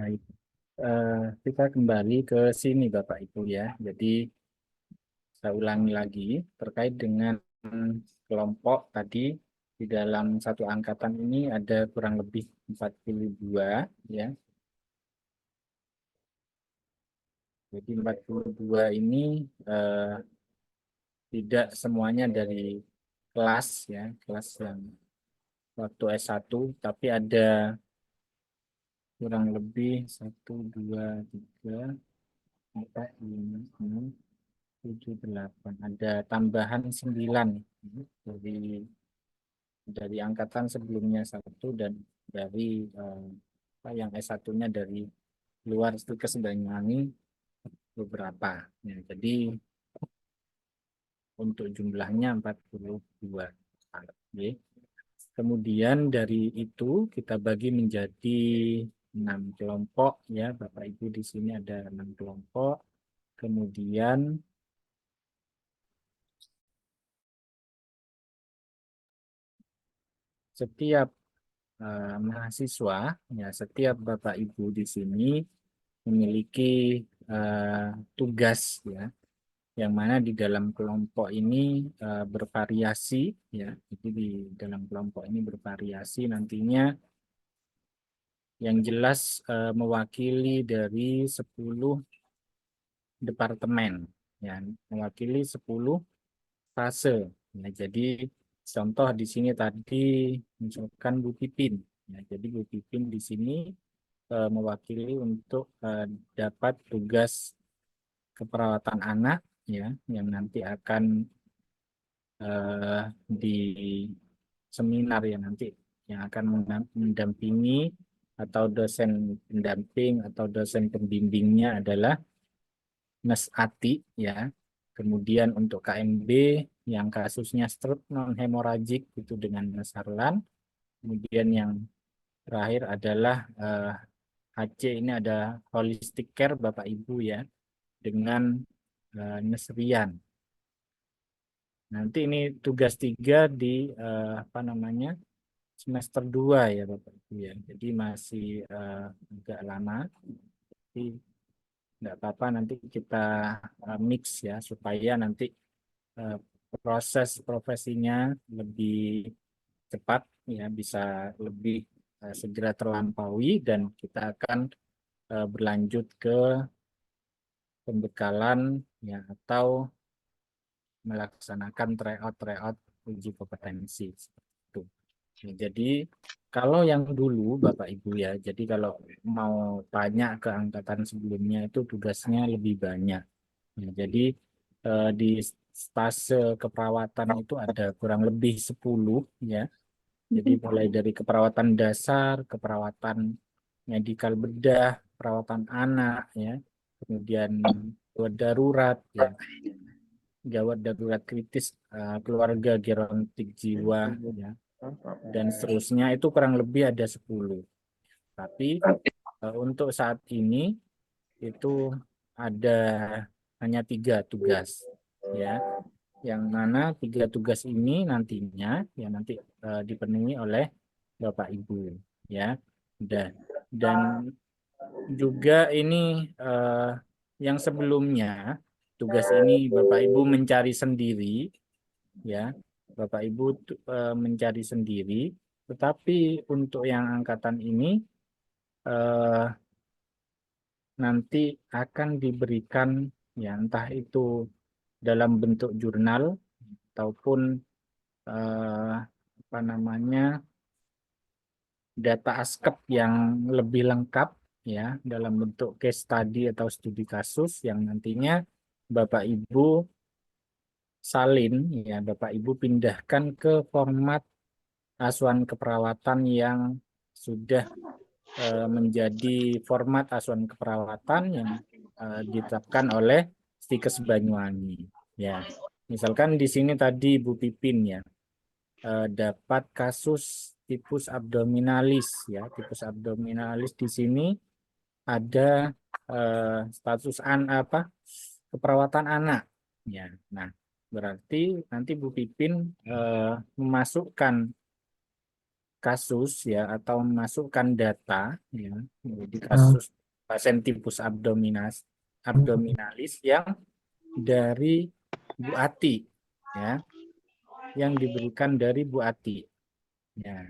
Baik, kita kembali ke sini Bapak Ibu ya. Jadi saya ulangi lagi terkait dengan kelompok tadi di dalam satu angkatan ini ada kurang lebih 42 ya. Jadi 42 ini tidak semuanya dari kelas ya, kelas yang waktu S1, tapi ada kurang lebih 1, 2, 3, 4, 5, 6, 7, 8. Ada tambahan 9 dari angkatan sebelumnya satu dan dari yang S1-nya dari luar Stikes Banyuwangi beberapa. Ya, jadi untuk jumlahnya 42. Oke. Kemudian dari itu kita bagi menjadi 6 kelompok ya, Bapak Ibu di sini ada 6 kelompok. Kemudian setiap mahasiswa ya, setiap Bapak Ibu di sini memiliki tugas ya, yang mana di dalam kelompok ini bervariasi ya. Jadi di dalam kelompok ini bervariasi nantinya yang jelas mewakili dari 10 departemen ya, mewakili 10 fase. Ya, jadi contoh di sini tadi misalkan Bu Pipin. Ya, jadi Bu Pipin di sini mewakili untuk dapat tugas keperawatan anak ya, yang nanti akan di seminar ya nanti yang akan mendampingi atau dosen pendamping atau dosen pembimbingnya adalah Nes Ati ya. Kemudian untuk KMB yang kasusnya stroke non hemoragik itu dengan Nes Harlan. Kemudian yang terakhir adalah HC ini ada holistic care Bapak Ibu ya dengan Nes Rian. Nanti ini tugas 3 di apa namanya semester 2 ya Bapak Ibu ya. Jadi masih agak lama. Tapi enggak apa-apa nanti kita mix ya supaya nanti eh, proses profesinya lebih cepat ya, bisa lebih segera terlampaui dan kita akan berlanjut ke pembekalan ya atau melaksanakan tryout uji kompetensi seperti itu. Ya, jadi kalau yang dulu Bapak Ibu ya, jadi kalau mau tanya ke angkatan sebelumnya itu tugasnya lebih banyak. Ya, jadi di stase keperawatan itu ada kurang lebih 10 ya. Jadi mulai dari keperawatan dasar, keperawatan medikal bedah, perawatan anak ya, kemudian gawat darurat ya, gawat darurat kritis, keluarga gerontik jiwa ya, dan seterusnya itu kurang lebih ada 10. Tapi untuk saat ini itu ada hanya 3 tugas ya, yang mana 3 tugas ini nantinya ya nanti dipenuhi oleh Bapak Ibu ya. Dan juga ini yang sebelumnya tugas ini Bapak Ibu mencari sendiri ya. Bapak Ibu mencari sendiri, tetapi untuk yang angkatan ini eh, nanti akan diberikan ya entah itu dalam bentuk jurnal ataupun apa namanya data askep yang lebih lengkap ya dalam bentuk case study atau studi kasus yang nantinya Bapak Ibu salin ya Bapak Ibu pindahkan ke format asuhan keperawatan yang sudah menjadi format asuhan keperawatan yang ditetapkan oleh Stikes Banyuwangi ya. Misalkan di sini tadi Bu Pipin ya dapat kasus tipus abdominalis ya. Tipus abdominalis di sini ada status apa keperawatan anak ya. Nah, berarti nanti Bu Pipin memasukkan kasus ya atau memasukkan data ya, jadi kasus pasien tipus abdominalis yang dari Bu Ati ya, yang diberikan dari Bu Ati ya.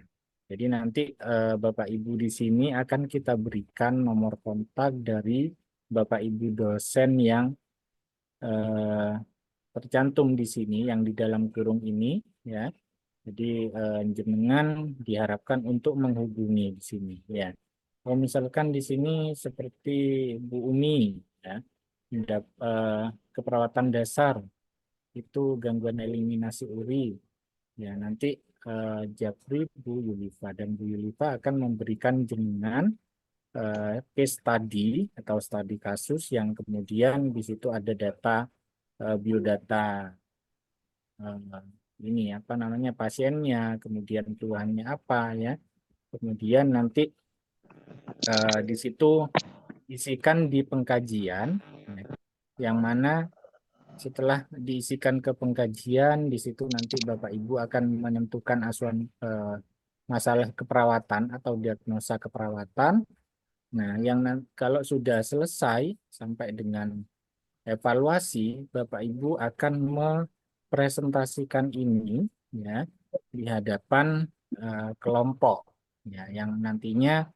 Jadi nanti Bapak Ibu di sini akan kita berikan nomor kontak dari Bapak Ibu dosen yang eh, tercantum di sini, yang di dalam kurung ini ya. Jadi jenengan diharapkan untuk menghubungi di sini ya. Kalau misalkan di sini seperti Bu Umi ya, keperawatan dasar itu gangguan eliminasi uri ya, nanti Japri Bu Yulifa, dan Bu Yulifa akan memberikan jenengan case study atau studi kasus yang kemudian di situ ada data biodata eh, ini apa namanya pasiennya, kemudian keluhannya apa ya, kemudian nanti di situ isikan di pengkajian ya, yang mana setelah diisikan ke pengkajian di situ nanti Bapak Ibu akan menentukan asuhan masalah keperawatan atau diagnosa keperawatan. Nah, kalau sudah selesai sampai dengan evaluasi, Bapak Ibu akan mempresentasikan ini ya di hadapan kelompok ya, yang nantinya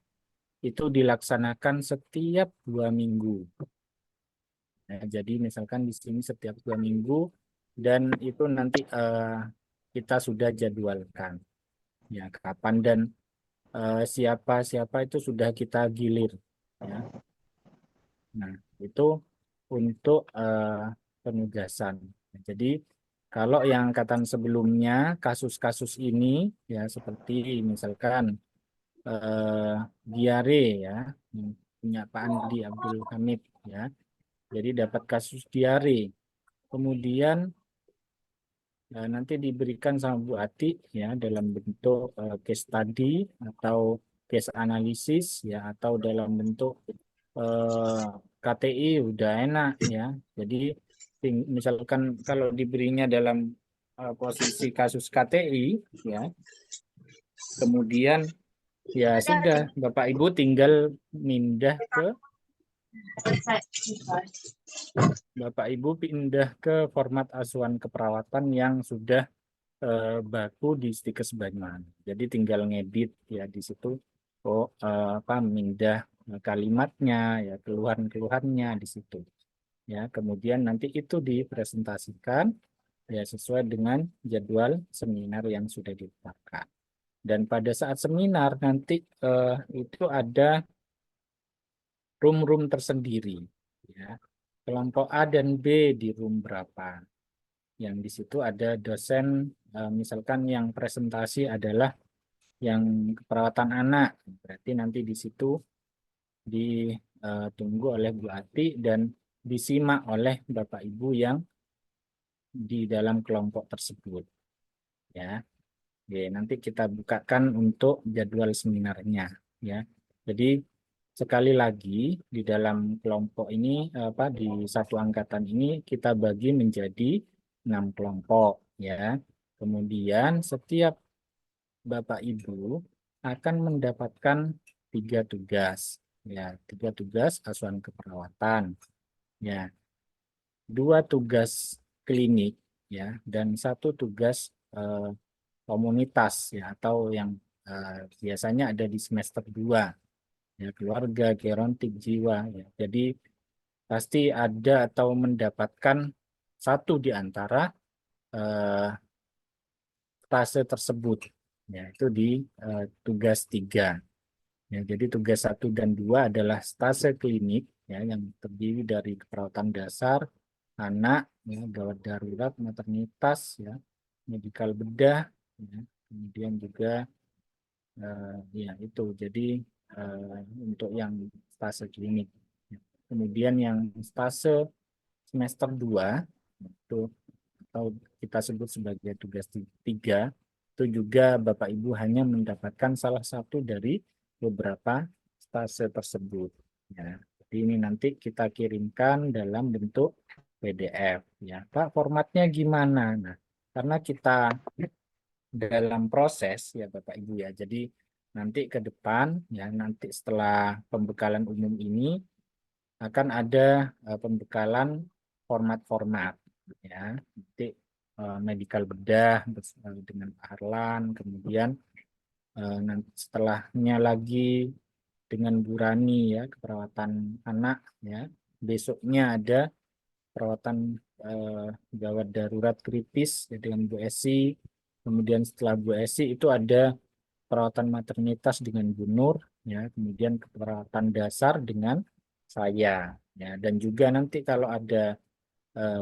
itu dilaksanakan setiap 2 minggu. Nah, jadi misalkan di sini setiap 2 minggu, dan itu nanti kita sudah jadwalkan ya kapan dan siapa-siapa itu sudah kita gilir ya. Nah, itu untuk penugasan. Jadi kalau yang angkatan sebelumnya kasus-kasus ini ya seperti misalkan eh, diare ya, yang punya Pak Andi Abdul Hamid ya. Jadi dapat kasus diare. Kemudian nanti diberikan sama Bu Ati ya dalam bentuk case study atau case analisis ya, atau dalam bentuk KTI udah enak ya. Jadi misalkan kalau diberinya dalam posisi kasus KTI ya, kemudian ya sudah Bapak Ibu tinggal mindah ke Bapak Ibu pindah ke format asuhan keperawatan yang sudah baku di Stikes Banyuwangi. Jadi tinggal ngedit ya di situ, apa mindah kalimatnya ya, keluhan-keluhannya di situ ya. Kemudian nanti itu dipresentasikan ya sesuai dengan jadwal seminar yang sudah ditetapkan. Dan pada saat seminar nanti itu ada room-room tersendiri ya. Kelompok A dan B di room berapa. Yang di situ ada dosen misalkan yang presentasi adalah yang keperawatan anak. Berarti nanti di situ ditunggu oleh Bu Ati dan disimak oleh Bapak Ibu yang di dalam kelompok tersebut ya. Oke, nanti kita bukakan untuk jadwal seminarnya ya. Jadi sekali lagi di dalam kelompok ini apa di satu angkatan ini kita bagi menjadi 6 kelompok ya. Kemudian setiap Bapak Ibu akan mendapatkan 3 tugas ya, 3 tugas asuhan keperawatan ya, 2 tugas klinik ya, dan 1 tugas komunitas ya, atau yang biasanya ada di semester 2 ya, keluarga, gerontik, jiwa ya. Jadi pasti ada atau mendapatkan satu di antara eh, stase tersebut ya, itu di tugas 3 ya. Jadi tugas 1 dan 2 adalah stase klinik ya, yang terdiri dari keperawatan dasar anak ya, gawat darurat, maternitas ya, medikal bedah ya. Kemudian juga ya itu jadi untuk yang stase klinik. Kemudian yang stase semester 2 itu atau kita sebut sebagai tugas 3 itu juga Bapak Ibu hanya mendapatkan salah satu dari beberapa stase tersebut ya. Jadi ini nanti kita kirimkan dalam bentuk PDF ya. Pak, formatnya gimana? Nah, karena kita dalam proses ya Bapak Ibu ya. Jadi nanti ke depan ya, nanti setelah pembekalan umum ini akan ada pembekalan format-format ya. Nanti medical bedah dengan Pak Harlan, kemudian nanti setelahnya lagi dengan Bu Rani ya, keperawatan anak ya. Besoknya ada perawatan gawat darurat kritis ya, dengan Bu Esi. Kemudian setelah Bu Esi itu ada perawatan maternitas dengan Bu Nur ya, kemudian perawatan dasar dengan saya ya, dan juga nanti kalau ada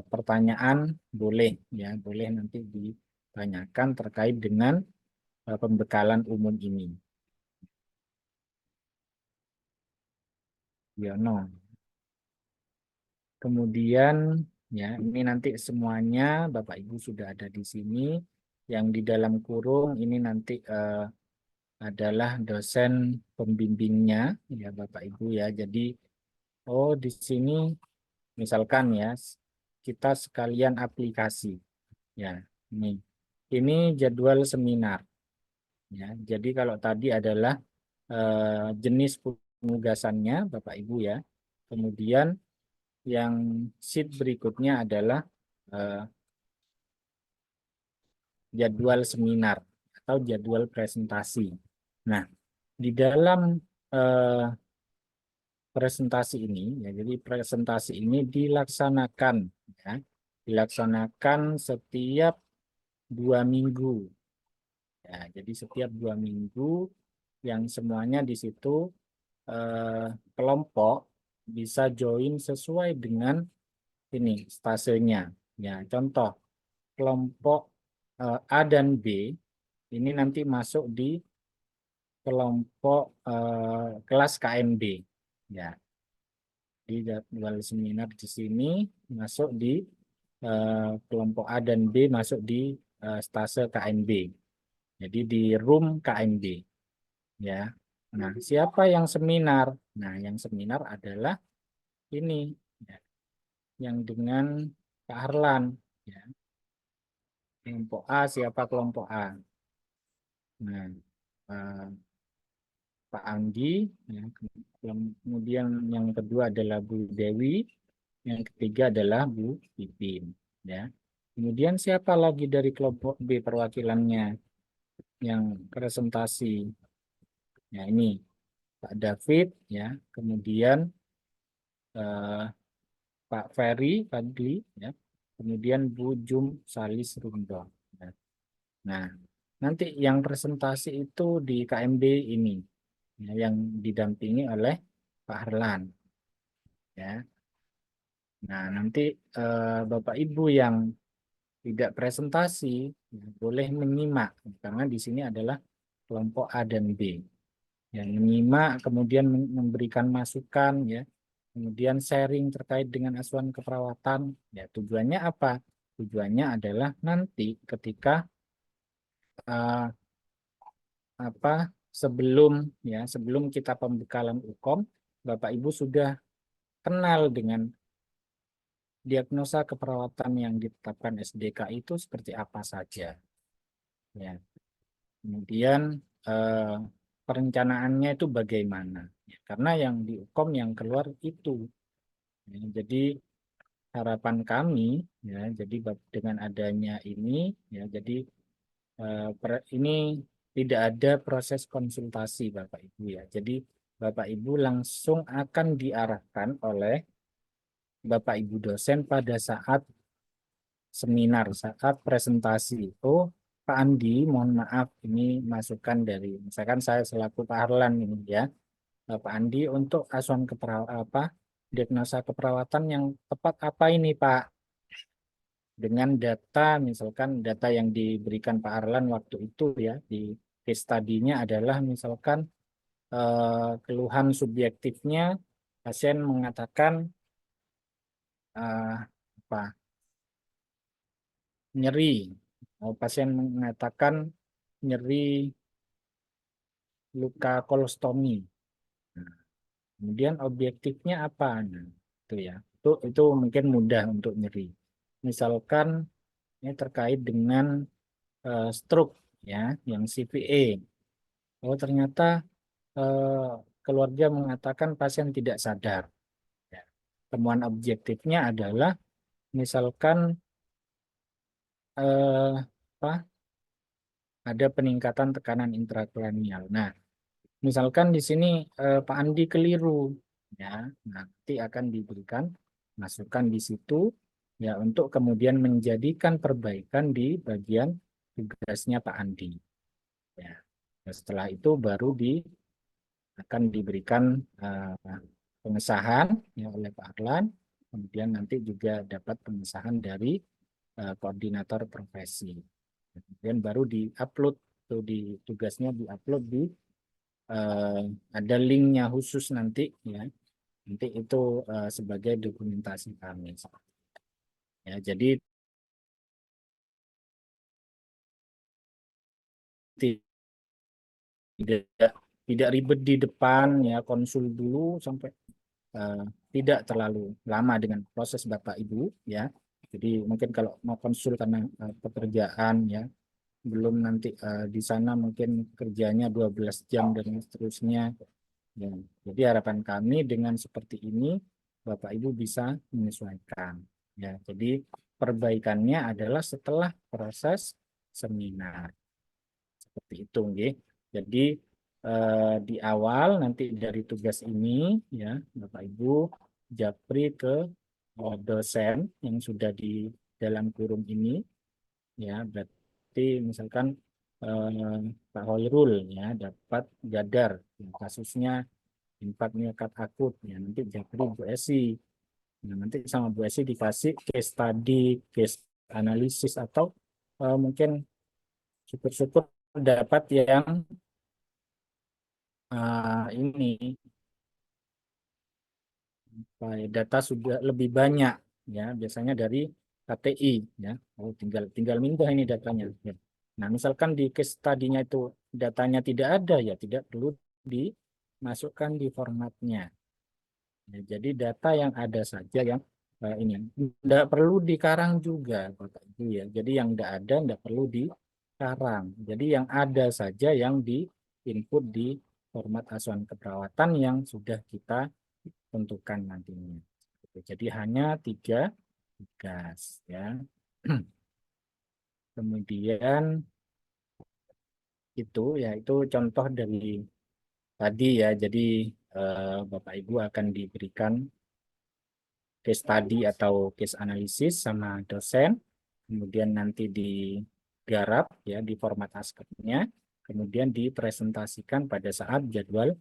pertanyaan boleh ya, boleh nanti ditanyakan terkait dengan pembekalan umum ini. Ya, no. Kemudian ya, ini nanti semuanya Bapak Ibu sudah ada di sini. Yang di dalam kurung ini nanti adalah dosen pembimbingnya ya Bapak Ibu ya. Jadi oh di sini misalkan ya kita sekalian aplikasi ya. Ini jadwal seminar ya. Jadi kalau tadi adalah jenis penugasannya Bapak Ibu ya. Kemudian yang sheet berikutnya adalah jadwal seminar atau jadwal presentasi. Nah, di dalam eh, presentasi ini, ya, jadi presentasi ini dilaksanakan, ya, dilaksanakan setiap 2 minggu. Ya, jadi setiap 2 minggu yang semuanya di situ kelompok bisa join sesuai dengan ini stasenya. Ya, contoh kelompok A dan B ini nanti masuk di kelompok kelas KMB. Ya, di jadwal seminar di sini masuk di kelompok A dan B masuk di stase KMB. Jadi di room KMB. Ya. Nah, siapa yang seminar? Nah, yang seminar adalah ini, ya, yang dengan Pak Harlan. Ya. Kelompok A, siapa kelompok A? Nah, eh, Pak Anggi, ya. Kemudian yang kedua adalah Bu Dewi, yang ketiga adalah Bu Pipin. Ya. Kemudian siapa lagi dari kelompok B perwakilannya yang presentasi? Ya ini Pak David, ya. Kemudian eh, Pak Ferry Fadli, ya. Kemudian Bu Jum Salis Rundo. Ya. Nah, nanti yang presentasi itu di KMB ini, ya, yang didampingi oleh Pak Harlan. Ya. Nah, nanti Bapak Ibu yang tidak presentasi ya, boleh menyimak karena di sini adalah kelompok A dan B. Yang menyimak kemudian memberikan masukan ya, kemudian sharing terkait dengan asuhan keperawatan. Ya, tujuannya apa? Tujuannya adalah nanti ketika uh, apa sebelum kita pembekalan UKOM, Bapak Ibu sudah kenal dengan diagnosa keperawatan yang ditetapkan SDK itu seperti apa saja. Ya. Kemudian eh, perencanaannya itu bagaimana? Ya, karena yang di UKOM yang keluar itu. Ya, jadi harapan kami ya, jadi dengan adanya ini ya, jadi ini tidak ada proses konsultasi Bapak Ibu ya. Jadi Bapak Ibu langsung akan diarahkan oleh Bapak Ibu dosen pada saat seminar, saat presentasi. Oh, Pak Andi, mohon maaf, ini masukan dari, misalkan saya selaku Pak Harlan ini ya, Pak Andi untuk asuhan diagnosa keperawatan yang tepat apa ini Pak? Dengan data, misalkan data yang diberikan Pak Harlan waktu itu ya, di case study-nya adalah misalkan keluhan subjektifnya pasien mengatakan apa nyeri, pasien mengatakan nyeri luka kolostomi. Nah, kemudian objektifnya apa? Nah, itu ya. Itu mungkin mudah untuk nyeri. Misalkan ini terkait dengan stroke ya, yang CVA. Oh, ternyata keluarga mengatakan pasien tidak sadar. Ya. Temuan objektifnya adalah misalkan apa, ada peningkatan tekanan intrakranial. Nah, misalkan di sini Pak Andi keliru, ya, nanti akan diberikan masukan di situ, ya, untuk kemudian menjadikan perbaikan di bagian tugasnya Pak Andi. Ya. Nah, setelah itu baru akan diberikan pengesahan, ya, oleh Pak Arlan, kemudian nanti juga dapat pengesahan dari koordinator profesi. Kemudian baru diupload tuh di tugasnya diupload di eh, ada linknya khusus nanti, ya, nanti itu sebagai dokumentasi kami, ya. Jadi tidak tidak ribet di depan, ya, konsul dulu sampai eh, tidak terlalu lama dengan proses Bapak Ibu, ya. Jadi mungkin kalau mau konsul karena pekerjaan, ya, belum nanti di sana mungkin kerjanya 12 jam dan seterusnya. Ya, jadi harapan kami dengan seperti ini Bapak Ibu bisa menyesuaikan. Ya, jadi perbaikannya adalah setelah proses seminar. Seperti itu, nggih. Jadi di awal nanti dari tugas ini, ya, Bapak Ibu japri ke dosen yang sudah di dalam kurung ini, ya, berarti misalkan Pak Hoirul, ya, dapat gadar, ya, kasusnya infak miokard akut, ya, nanti japri Bu Esi. Nah, nanti sama Bu Esi dikasih case study, case analisis, atau mungkin syukur-syukur dapat yang ini data sudah lebih banyak, ya, biasanya dari KTI, ya. Oh, tinggal minta ini datanya, ya. Nah, misalkan di case tadinya itu datanya tidak ada, ya tidak perlu dimasukkan di formatnya. Ya, jadi data yang ada saja yang ini tidak perlu dikarang juga, Bapak Ibu, ya. Jadi yang tidak ada tidak perlu dikarang. Jadi yang ada saja yang di input di format acuan keperawatan yang sudah kita tentukan nantinya. Jadi hanya 3 tugas, ya. Kemudian itu, ya, itu contoh dari tadi, ya. Jadi Bapak Ibu akan diberikan case study atau case analisis sama dosen, kemudian nanti digarap, ya, di format ASCII-nya, kemudian dipresentasikan pada saat jadwal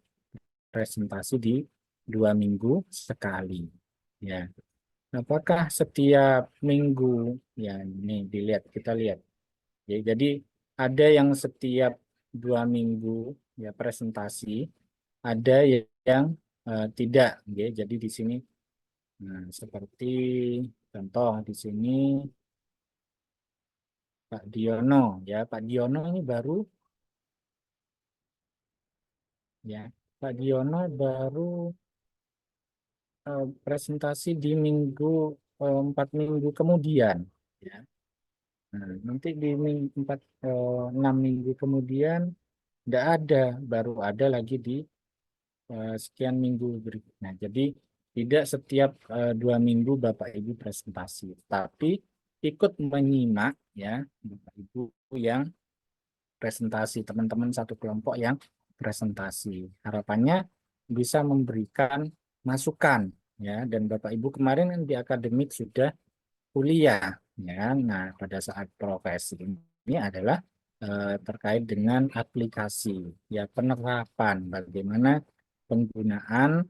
presentasi di 2 minggu sekali, ya. Apakah setiap minggu? Ya, ini dilihat, kita lihat. Ya, jadi ada yang setiap 2 minggu, ya, presentasi, ada yang tidak. Ya, jadi di sini, nah, seperti contoh di sini Pak Diono, ya, Pak Diono ini baru, ya, Pak Diono baru presentasi di 4 minggu kemudian, ya. Nah, nanti di 6 minggu kemudian tidak ada, baru ada lagi di sekian minggu berikutnya. Jadi tidak setiap 2 minggu Bapak Ibu presentasi, tapi ikut menyimak, ya, Bapak Ibu yang presentasi, teman-teman satu kelompok yang presentasi. Harapannya bisa memberikan masukan, ya, dan Bapak Ibu kemarin kan di akademik sudah kuliah, ya. Nah, pada saat profesi ini adalah terkait dengan aplikasi, ya, penerapan bagaimana penggunaan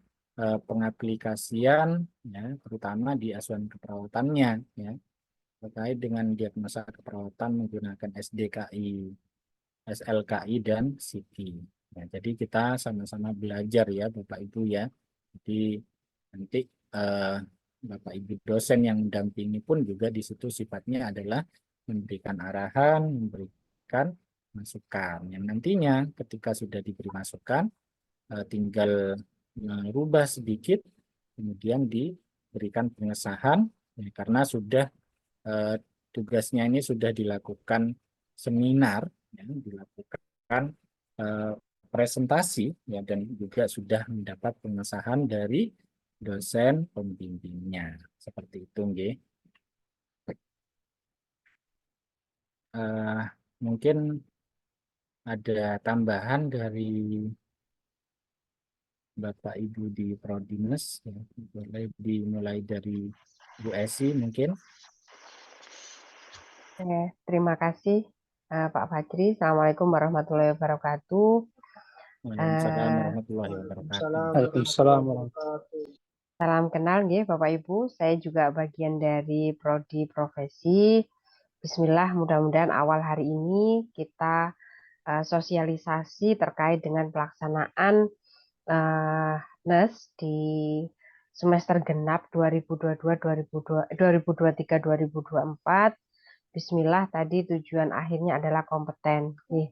pengaplikasian, ya, terutama di asuhan keperawatannya, ya, terkait dengan diagnosa keperawatan menggunakan SDKI, SLKI, dan CT. Ya, jadi kita sama-sama belajar, ya, Bapak Ibu, ya. Jadi nanti eh, Bapak Ibu dosen yang mendampingi pun juga di situ sifatnya adalah memberikan arahan, memberikan masukan. Yang nantinya ketika sudah diberi masukan, tinggal merubah sedikit, kemudian diberikan pengesahan, ya, karena sudah tugasnya ini sudah dilakukan seminar, ya, dilakukan eh, presentasi ya, dan juga sudah mendapat pengesahan dari dosen pembimbingnya. Seperti itu, nggih. Eh, Mungkin ada tambahan dari Bapak Ibu di Prodimes, ya. Boleh dimulai dari Bu Esi mungkin. Terima kasih Pak Fajri. Assalamualaikum warahmatullahi wabarakatuh. Waalaikumsalam Eh, warahmatullahi wabarakatuh. Waalaikumsalam warahmatullahi Salam kenal nggih Bapak Ibu. Saya juga bagian dari Prodi Profesi. Bismillah, mudah-mudahan awal hari ini kita sosialisasi terkait dengan pelaksanaan eh, NES di semester genap 2022-2023-2024. Bismillah, tadi tujuan akhirnya adalah kompeten. Nih,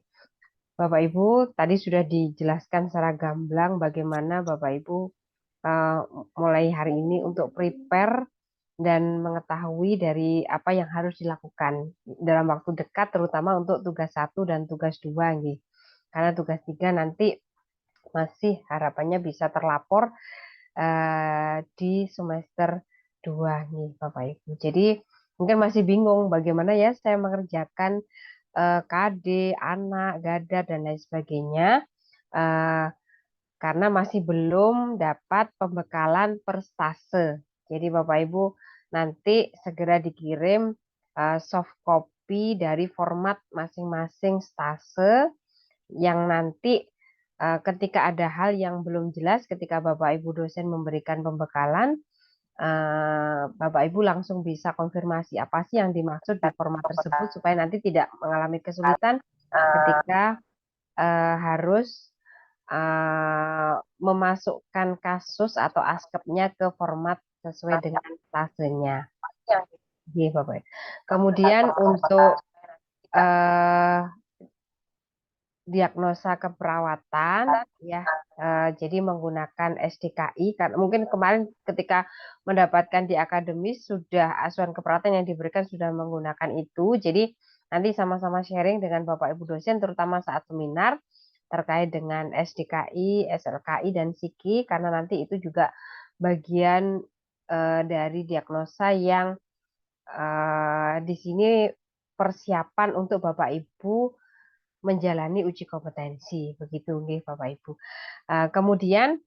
Bapak Ibu, tadi sudah dijelaskan secara gamblang bagaimana Bapak Ibu eh, mulai hari ini untuk prepare dan mengetahui dari apa yang harus dilakukan dalam waktu dekat, terutama untuk tugas 1 dan tugas 2, nih. Karena tugas 3 nanti masih harapannya bisa terlapor di semester 2 nih Bapak Ibu. Jadi mungkin masih bingung bagaimana ya saya mengerjakan KD, anak, gada, dan lain sebagainya. Eh, karena masih belum dapat pembekalan per stase. Jadi Bapak Ibu nanti segera dikirim soft copy dari format masing-masing stase yang nanti ketika ada hal yang belum jelas ketika Bapak Ibu dosen memberikan pembekalan, Bapak Ibu langsung bisa konfirmasi apa sih yang dimaksud di format tersebut supaya nanti tidak mengalami kesulitan ketika harus memasukkan kasus atau askepnya ke format sesuai dengan tasenya. Iya, Bapak. Kemudian untuk diagnosa keperawatan, ya, jadi menggunakan SDKI. Karena mungkin kemarin ketika mendapatkan di akademis sudah asuhan keperawatan yang diberikan sudah menggunakan itu. Jadi nanti sama-sama sharing dengan Bapak Ibu dosen, terutama saat seminar terkait dengan SDKI, SLKI, dan SIKI, karena nanti itu juga bagian dari diagnosa yang di sini persiapan untuk Bapak Ibu menjalani uji kompetensi, begitu nih Bapak Ibu. Kemudian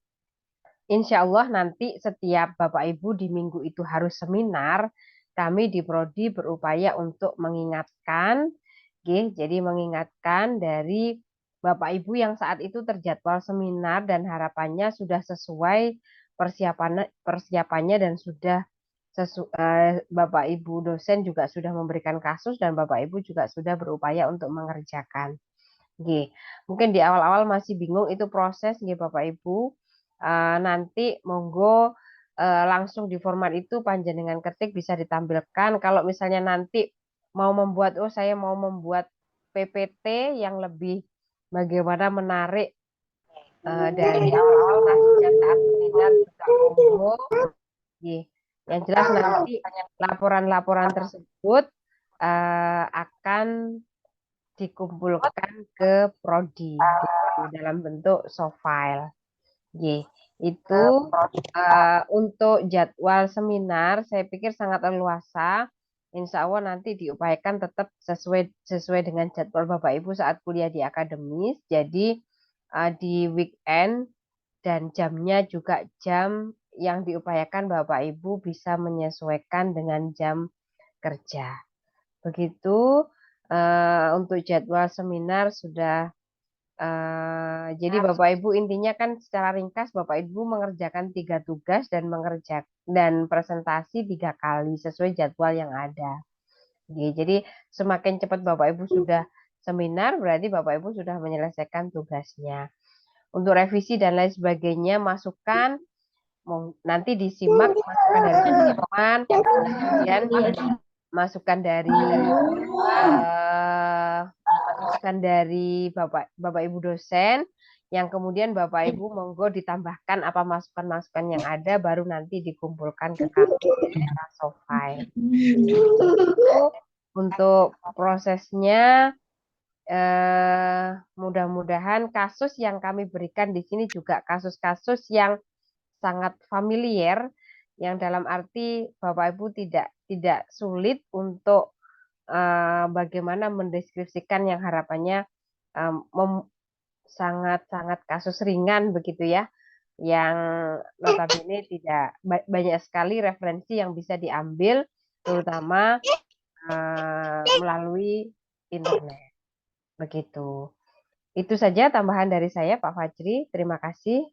insya Allah nanti setiap Bapak Ibu di minggu itu harus seminar, kami di Prodi berupaya untuk mengingatkan, jadi mengingatkan dari Bapak Ibu yang saat itu terjadwal seminar dan harapannya sudah sesuai persiapannya dan sudah Bapak Ibu dosen juga sudah memberikan kasus dan Bapak Ibu juga sudah berupaya untuk mengerjakan. Mungkin di awal-awal masih bingung itu proses, Bapak Ibu. Nanti monggo langsung di format itu panjenengan ketik bisa ditampilkan. Kalau misalnya nanti mau membuat, saya mau membuat PPT yang lebih bagaimana menarik dari awal-awal masih saat seminar juga monggo. Yang jelas nanti laporan-laporan tersebut akan dikumpulkan ke prodi dalam bentuk soft file. Itu untuk jadwal seminar saya pikir sangat leluasa. Insya Allah nanti diupayakan tetap sesuai dengan jadwal Bapak Ibu saat kuliah di akademis. Jadi di weekend dan jamnya juga jam yang diupayakan Bapak Ibu bisa menyesuaikan dengan jam kerja. Begitu untuk jadwal seminar sudah. Jadi Bapak Ibu intinya kan secara ringkas Bapak Ibu mengerjakan 3 tugas dan presentasi 3 kali sesuai jadwal yang ada. Jadi semakin cepat Bapak Ibu sudah seminar berarti Bapak Ibu sudah menyelesaikan tugasnya. Untuk revisi dan lain sebagainya masukan nanti disimak masukan dari teman-teman, kemudian masukan dari Bapak Ibu dosen yang kemudian Bapak Ibu monggo ditambahkan apa masukan-masukan yang ada baru nanti dikumpulkan ke kami secara soft file. Untuk prosesnya mudah-mudahan kasus yang kami berikan di sini juga kasus-kasus yang sangat familiar, yang dalam arti Bapak Ibu tidak sulit untuk bagaimana mendeskripsikan yang harapannya sangat-sangat kasus ringan begitu ya, yang notabene tidak banyak sekali referensi yang bisa diambil, terutama melalui internet. Begitu. Itu saja tambahan dari saya, Pak Fajri. Terima kasih.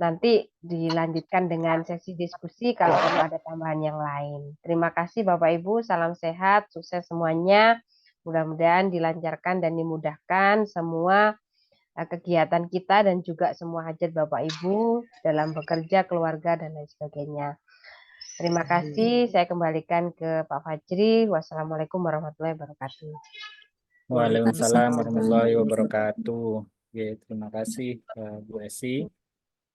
Nanti dilanjutkan dengan sesi diskusi kalau perlu ada tambahan yang lain. Terima kasih Bapak Ibu, salam sehat, sukses semuanya. Mudah-mudahan dilancarkan dan dimudahkan semua kegiatan kita dan juga semua hajat Bapak Ibu dalam bekerja, keluarga, dan lain sebagainya. Terima kasih. Saya kembalikan ke Pak Fajri. Wassalamualaikum warahmatullahi wabarakatuh. Waalaikumsalam warahmatullahi wabarakatuh. Oke, terima kasih Bu Esi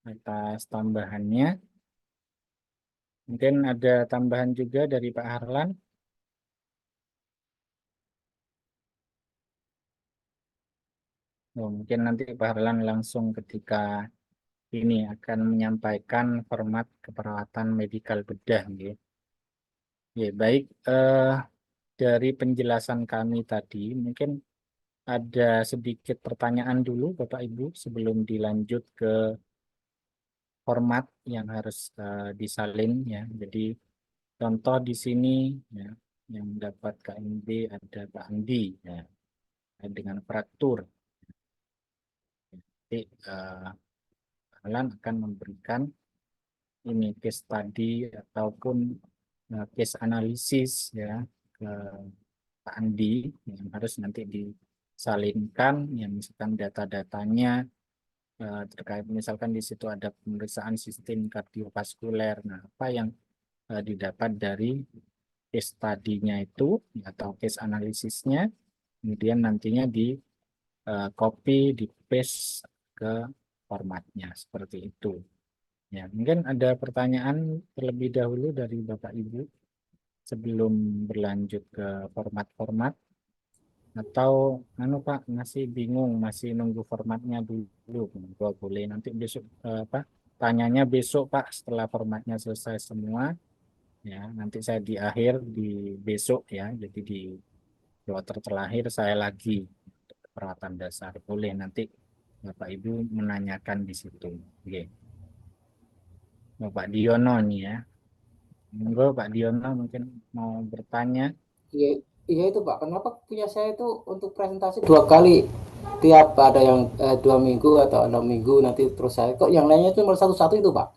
atas tambahannya. Mungkin ada tambahan juga dari Pak Harlan. Mungkin nanti Pak Harlan langsung ketika ini akan menyampaikan format keperawatan medikal bedah. Ya, baik. Dari penjelasan kami tadi, mungkin ada sedikit pertanyaan dulu Bapak Ibu sebelum dilanjut ke format yang harus disalin ya. Jadi contoh di sini ya, yang dapat KMB ada Pak Andi ya, dengan fraktur. Nanti Alan akan memberikan ini case study ataupun case analisis ya ke Pak Andi yang harus nanti disalinkan yang misalkan data-datanya terkait misalkan di situ ada pemeriksaan sistem kardiovaskuler. Nah, apa yang didapat dari case study-nya itu atau case analisisnya, kemudian nantinya di copy, di paste ke formatnya seperti itu. Ya, mungkin ada pertanyaan terlebih dahulu dari Bapak Ibu sebelum berlanjut ke format-format, atau Pak masih bingung, masih nunggu formatnya dulu. Boleh nanti besok tanyanya besok Pak setelah formatnya selesai semua. Ya, nanti saya di akhir di besok ya, jadi di kloter terakhir saya lagi perawatan dasar. Boleh nanti Bapak Ibu menanyakan di situ. Oke. Bapak Diono nih ya. Monggo Pak Diono mungkin mau bertanya. Iya, iya itu Pak. Kenapa punya saya itu untuk presentasi 2 kali? Tiap ada yang 2 minggu atau 6 minggu nanti terus saya. Kok yang lainnya itu cuma satu-satu itu Pak?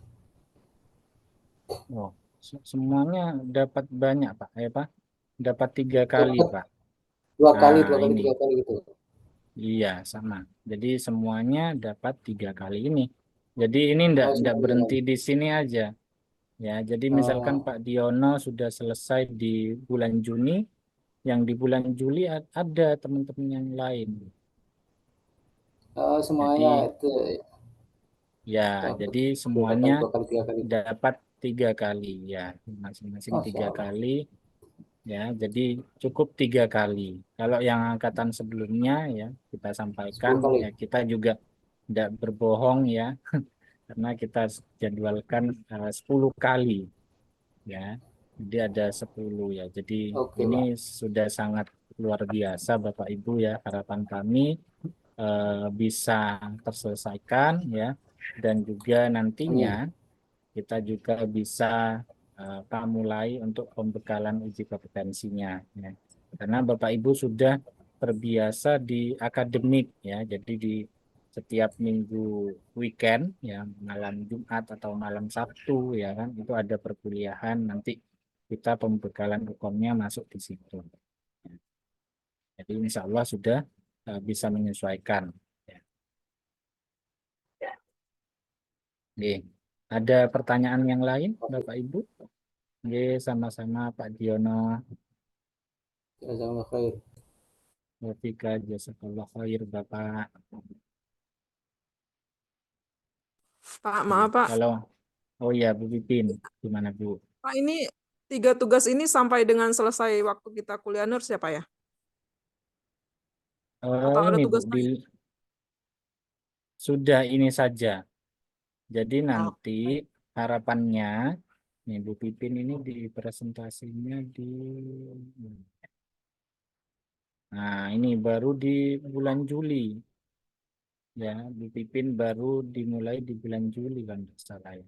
Oh, semuanya dapat banyak Pak. Pak. Dapat 3 kali Dapat Pak. dua kali, Nah dua kali, ini, 3 kali gitu. iya sama. Jadi semuanya dapat 3 kali ini. Jadi ini Oh ndak semuanya. berhenti di sini aja. Ya, jadi misalkan Oh, Pak Diono sudah selesai di bulan Juni, yang di bulan Juli ada teman-teman yang lain. oh semuanya Jadi itu ya, dapat jadi kali, semuanya 2 kali, 3 kali. dapat 3 kali ya, masing-masing Masya tiga Allah. kali ya. Jadi cukup 3 kali. Kalau yang angkatan sebelumnya ya kita sampaikan 10 kali. ya kita juga tidak berbohong ya, karena kita jadwalkan 10 kali ya. Jadi ada 10 ya. Jadi Oke ini Pak. sudah sangat luar biasa Bapak Ibu ya. Harapan kami bisa terselesaikan ya, dan juga nantinya Amin. kita juga bisa mulai untuk pembekalan uji kompetensinya ya. Karena Bapak Ibu sudah terbiasa di akademik ya. Jadi di setiap minggu weekend ya, malam Jumat atau malam Sabtu ya kan, itu ada perkuliahan, nanti kita pembekalan hukumnya masuk di situ. Jadi insya Allah sudah bisa menyesuaikan. Ya. Oke. Ada pertanyaan yang lain Bapak Ibu? Oke, sama-sama Pak Diono. Jazakallah khair. Wafika jazakallah khair Bapak. Pak, maaf Pak. Kalau oh ya Bu Pipin, gimana Bu? Pak, ini 3 tugas ini sampai dengan selesai waktu kita kuliah nurse ya Pak ya? Atau ada Ini Bu, tugas lain? sudah ini saja. Jadi Oh, nanti harapannya, nih Bu Pipin ini di presentasinya di, nah ini baru di bulan Juli ya, Bu Pipin baru dimulai di bulan Juli kan nggak salah ya.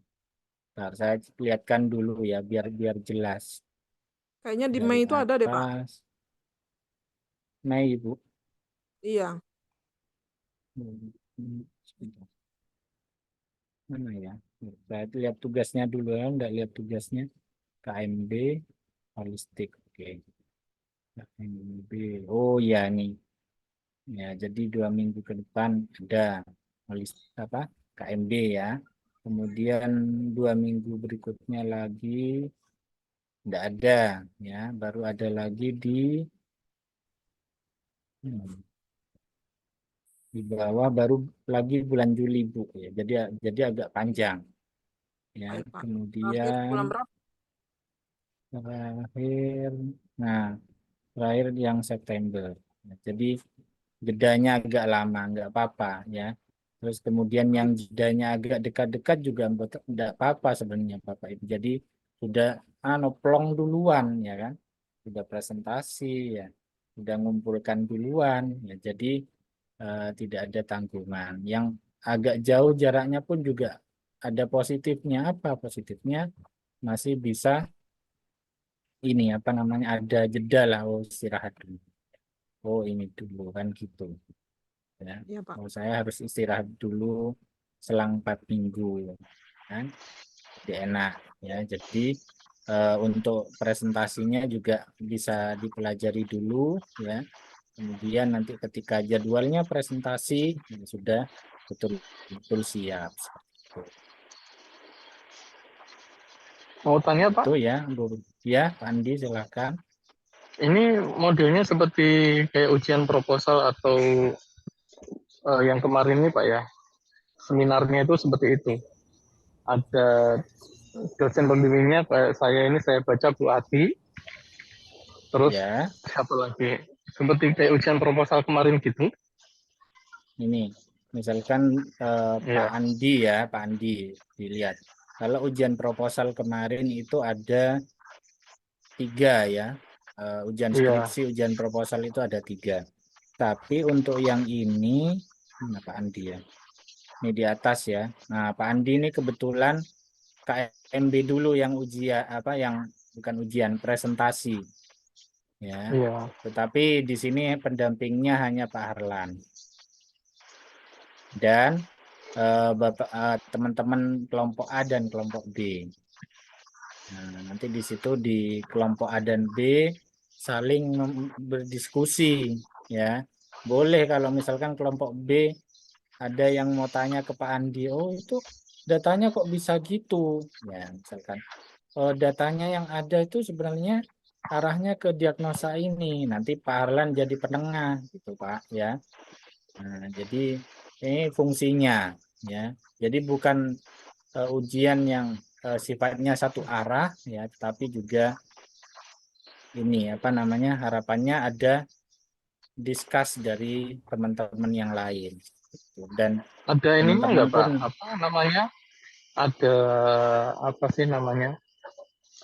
Ntar saya lihatkan dulu ya biar biar jelas kayaknya di dari Mei itu ada deh, Pak. atas. Mei Bu. Iya, Sebentar. Mana ya? Saya lihat tugasnya dulu ya, nggak lihat tugasnya. KMB holistik. Oke. KMB. Oh ya nih. Ya, jadi 2 minggu ke depan ada holistik apa? KMB ya. Kemudian 2 minggu berikutnya lagi nggak ada ya. Baru ada lagi hmm, di bawah baru lagi bulan Juli Bu ya. Jadi agak panjang ya. baik, Pak. Terakhir Kemudian bulan berapa? terakhir, nah terakhir yang September. Nah, jadi jedanya agak lama, nggak apa-apa ya. Terus kemudian yang Baik. jedanya agak dekat-dekat juga nggak apa-apa sebenarnya Bapak Ibu. Jadi sudah plong duluan ya kan, sudah presentasi ya, sudah ngumpulkan duluan ya. Jadi tidak ada tanggungan. Yang agak jauh jaraknya pun juga ada positifnya. Apa positifnya? Masih bisa ini apa namanya ada jeda lah, oh istirahat dulu, oh ini dulu kan gitu ya. Iya, Pak. Oh saya harus istirahat dulu selang 4 minggu kan, jadi enak ya. Jadi untuk presentasinya juga bisa dipelajari dulu ya. Kemudian nanti ketika jadwalnya presentasi ya sudah betul-betul siap seperti itu. Mau tanya Pak, Itu ya Bu. Ya Pak Andi silakan. ini modelnya seperti kayak ujian proposal atau yang kemarin ini Pak ya, seminarnya itu seperti itu. Ada dosen pembimbingnya kayak saya ini, saya baca Bu Ati, terus Ya siapa lagi? Seperti kayak ujian proposal kemarin gitu. ini misalkan Pak Iya, Andi ya, Pak Andi dilihat. Kalau ujian proposal kemarin itu ada 3 ya. Ujian iya, skripsi, ujian proposal itu ada 3. Tapi untuk yang ini, mana Pak Andi ya? Ini di atas ya. Nah, Pak Andi ini kebetulan KMB dulu yang ujian apa yang bukan ujian presentasi ya. iya. Tetapi di sini pendampingnya hanya Pak Harlan dan teman-teman kelompok A dan kelompok B. Nah, nanti di situ di kelompok A dan B saling berdiskusi ya. Boleh kalau misalkan kelompok B ada yang mau tanya ke Pak Andi, oh itu datanya kok bisa gitu ya, misalkan datanya yang ada itu sebenarnya arahnya ke diagnosa ini. Nanti Pak Harlan jadi penengah gitu Pak ya. Nah, jadi ini fungsinya ya. Jadi bukan ujian yang sifatnya satu arah ya, tetapi juga ini apa namanya harapannya ada discuss dari teman-teman yang lain. Gitu. Dan Ada ininya teman-teman nggak Pak? pun Apa namanya? Ada apa sih namanya?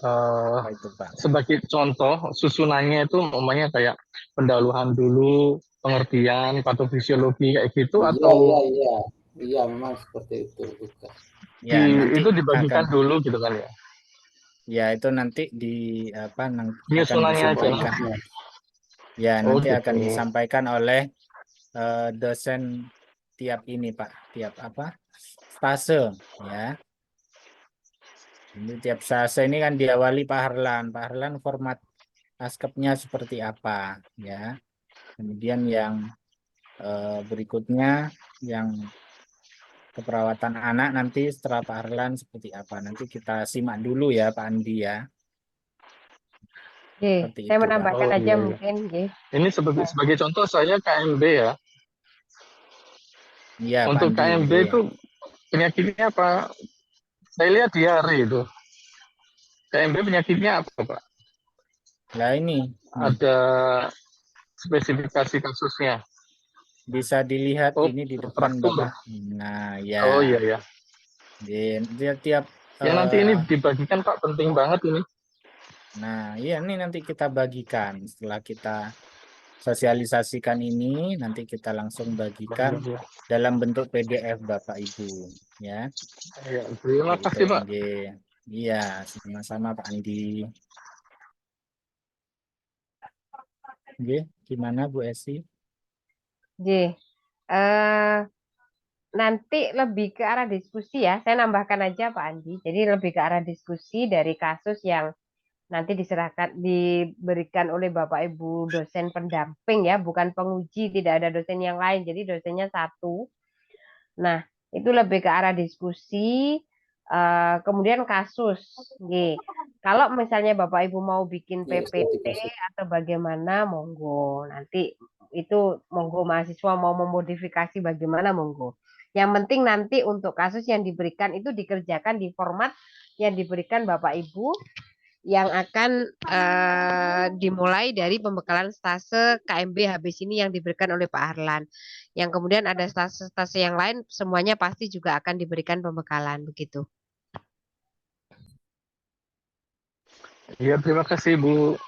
Eh, apa itu Pak? sebagai contoh susunannya itu umpamanya kayak pendahuluan dulu, pengertian, patofisiologi kayak gitu, Iya, iya, atau iya. Iya, memang seperti itu tugas. Ya nanti itu akan dibagikan dulu gitu kan ya? ya itu nanti di apa akan Penyusunannya aja. disampaikan ya Oh nanti gitu. akan disampaikan oleh dosen tiap ini Pak, tiap apa fase ya. Ini tiap fase ini kan diawali Pak Harlan. Pak Harlan format askepnya seperti apa ya. Kemudian yang berikutnya yang keperawatan anak nanti setelah Pak Harlan seperti apa. Nanti kita simak dulu ya Pak Andi ya. Oke, Seperti saya itu Pak. menambahkan Oh aja iya iya. mungkin, oke. Ini sebagai contoh saya KMB ya. Iya Pak Untuk Andi. KMB Oke. itu penyakitnya apa? Saya lihat diare itu. KMB penyakitnya apa Pak? Nah ini nih. Ada spesifikasi kasusnya. bisa dilihat Oh, ini di depan narasumber. Bapak. Nah, Oh ya. iya ya. Dia tiap Ya nanti ini dibagikan Pak, penting banget ini. nah, iya ini nanti kita bagikan setelah kita sosialisasikan ini, nanti kita langsung bagikan Iya, dalam bentuk PDF Bapak Ibu, ya. iya. Terima Gitu, kasih Pak. nggih. Iya, sama-sama Pak Andi. Nggih, gimana Bu Esi? J. Nanti lebih ke arah diskusi ya. Saya nambahkan aja Pak Andi. Jadi lebih ke arah diskusi dari kasus yang nanti diserahkan diberikan oleh Bapak Ibu dosen pendamping ya, bukan penguji, tidak ada dosen yang lain. Jadi dosennya satu. Nah, itu lebih ke arah diskusi, kemudian kasus. Nggih. Kalau misalnya Bapak Ibu mau bikin Ya, studi PPT kasus. atau bagaimana, monggo. Nanti itu monggo mahasiswa mau memodifikasi bagaimana, monggo. Yang penting nanti untuk kasus yang diberikan itu dikerjakan di format yang diberikan Bapak Ibu yang akan dimulai dari pembekalan stase KMB habis ini yang diberikan oleh Pak Harlan. Yang kemudian ada stase-stase yang lain, semuanya pasti juga akan diberikan pembekalan begitu. Iya, terima kasih Bu.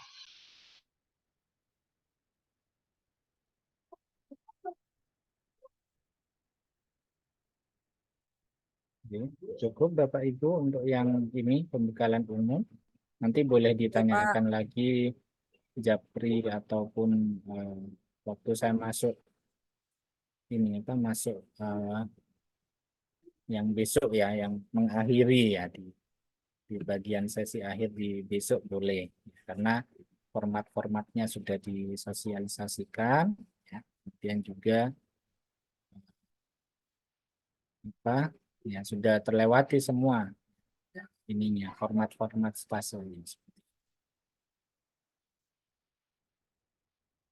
Oke, cukup Bapak Ibu untuk yang ini pembekalan umum. Nanti boleh Oke, Pak. ditanyakan lagi Japri ataupun waktu saya masuk ini apa masuk yang besok ya, yang mengakhiri ya di bagian sesi akhir di besok boleh, karena format-formatnya sudah disosialisasikan, ya. Kemudian juga apa ya sudah terlewati semua ininya format-format stase ini.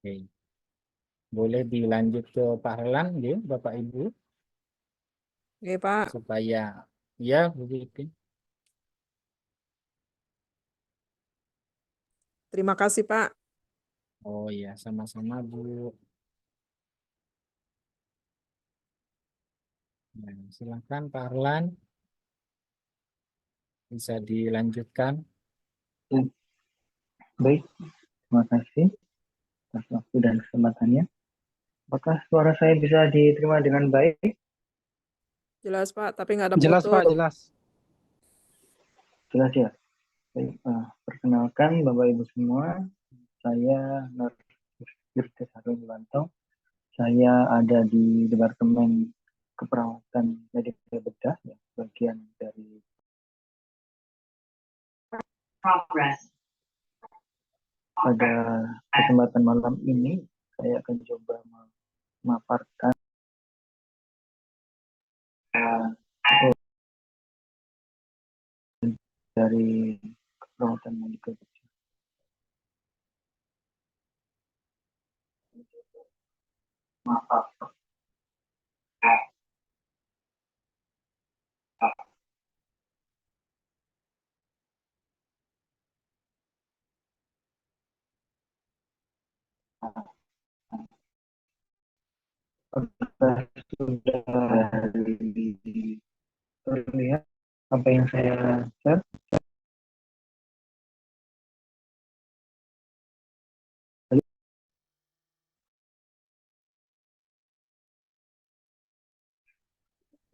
Oke. Boleh dilanjut ke Pak Harlan, ya, Bapak Ibu, Oke, Pak. supaya ya begitu. Terima kasih, Pak. Oh ya, sama-sama Bu. Nah, silakan Pak Harlan, bisa dilanjutkan. Baik, terima kasih atas waktu dan kesempatannya. Apakah suara saya bisa diterima dengan baik? Jelas, Pak, tapi nggak ada Jelas foto. Pak, jelas. Jelas ya. Baik, perkenalkan Bapak Ibu semua, saya Narsis Harun Yuwanto. Saya ada di Departemen Keperawatan Medika Bedah, ya, bagian dari progress. Pada kesempatan malam ini, saya akan coba memaparkan dari keperawatan medika bedah. Maaf. Sudah terlihat apa yang saya share.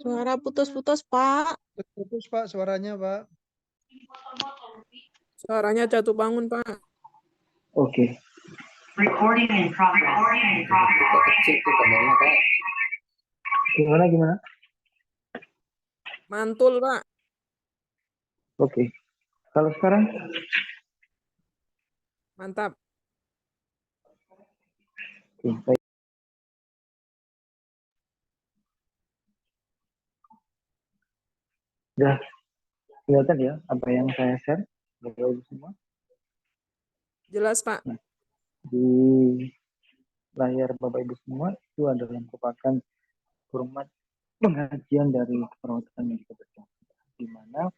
Suara putus-putus, Pak. Putus Pak suaranya Pak. Suaranya jatuh bangun, Pak. Oke. Recording in progress. Kecil tuh gambarnya Pak. Gimana? Mantul, Pak. Oke. Kalau sekarang? Mantap. Oke, baik. Sudah kelihatan ya apa yang saya share, Bapak Ibu semua? Jelas, Pak. Nah, di layar Bapak Ibu semua itu adalah merupakan format pengajian dari keperawatan medika bedah, di mana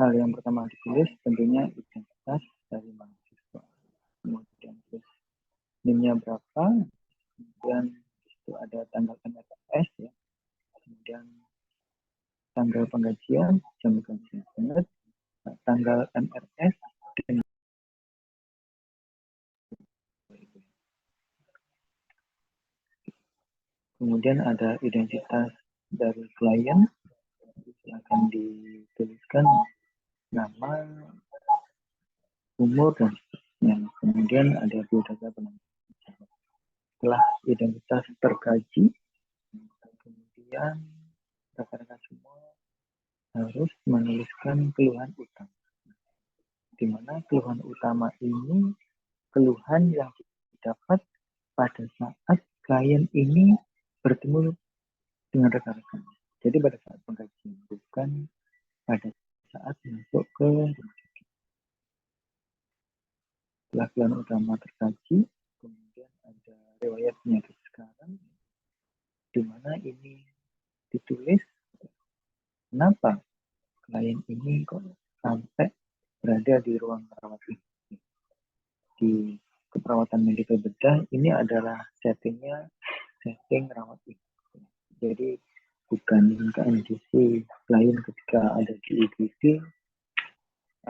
hal yang pertama ditulis tentunya identitas dari mahasiswa, kemudian terus NIM-nya berapa, kemudian itu ada tanggal penggajian, jam penggajian, tanggal MRS, dan kemudian ada identitas dari klien, akan dituliskan nama, umur, dan seterusnya. Kemudian ada biodata penanggung jawab. Setelah identitas terkaji, kemudian rekan-rekan semua harus menuliskan keluhan utama. Di mana keluhan utama ini keluhan yang didapat pada saat klien ini bertemu dengan rekan-rekan. Jadi pada saat pengkajian, bukan pada saat masuk ke rumah sakit. Setelah keluhan utama terkaji, kemudian ada riwayat penyakit sekarang, di mana ini ditulis kenapa klien ini kok sampai berada di ruang rawat ini. Di keperawatan medikal bedah ini adalah setting rawat ini. Jadi bukan KMDC klien ketika ada di IGD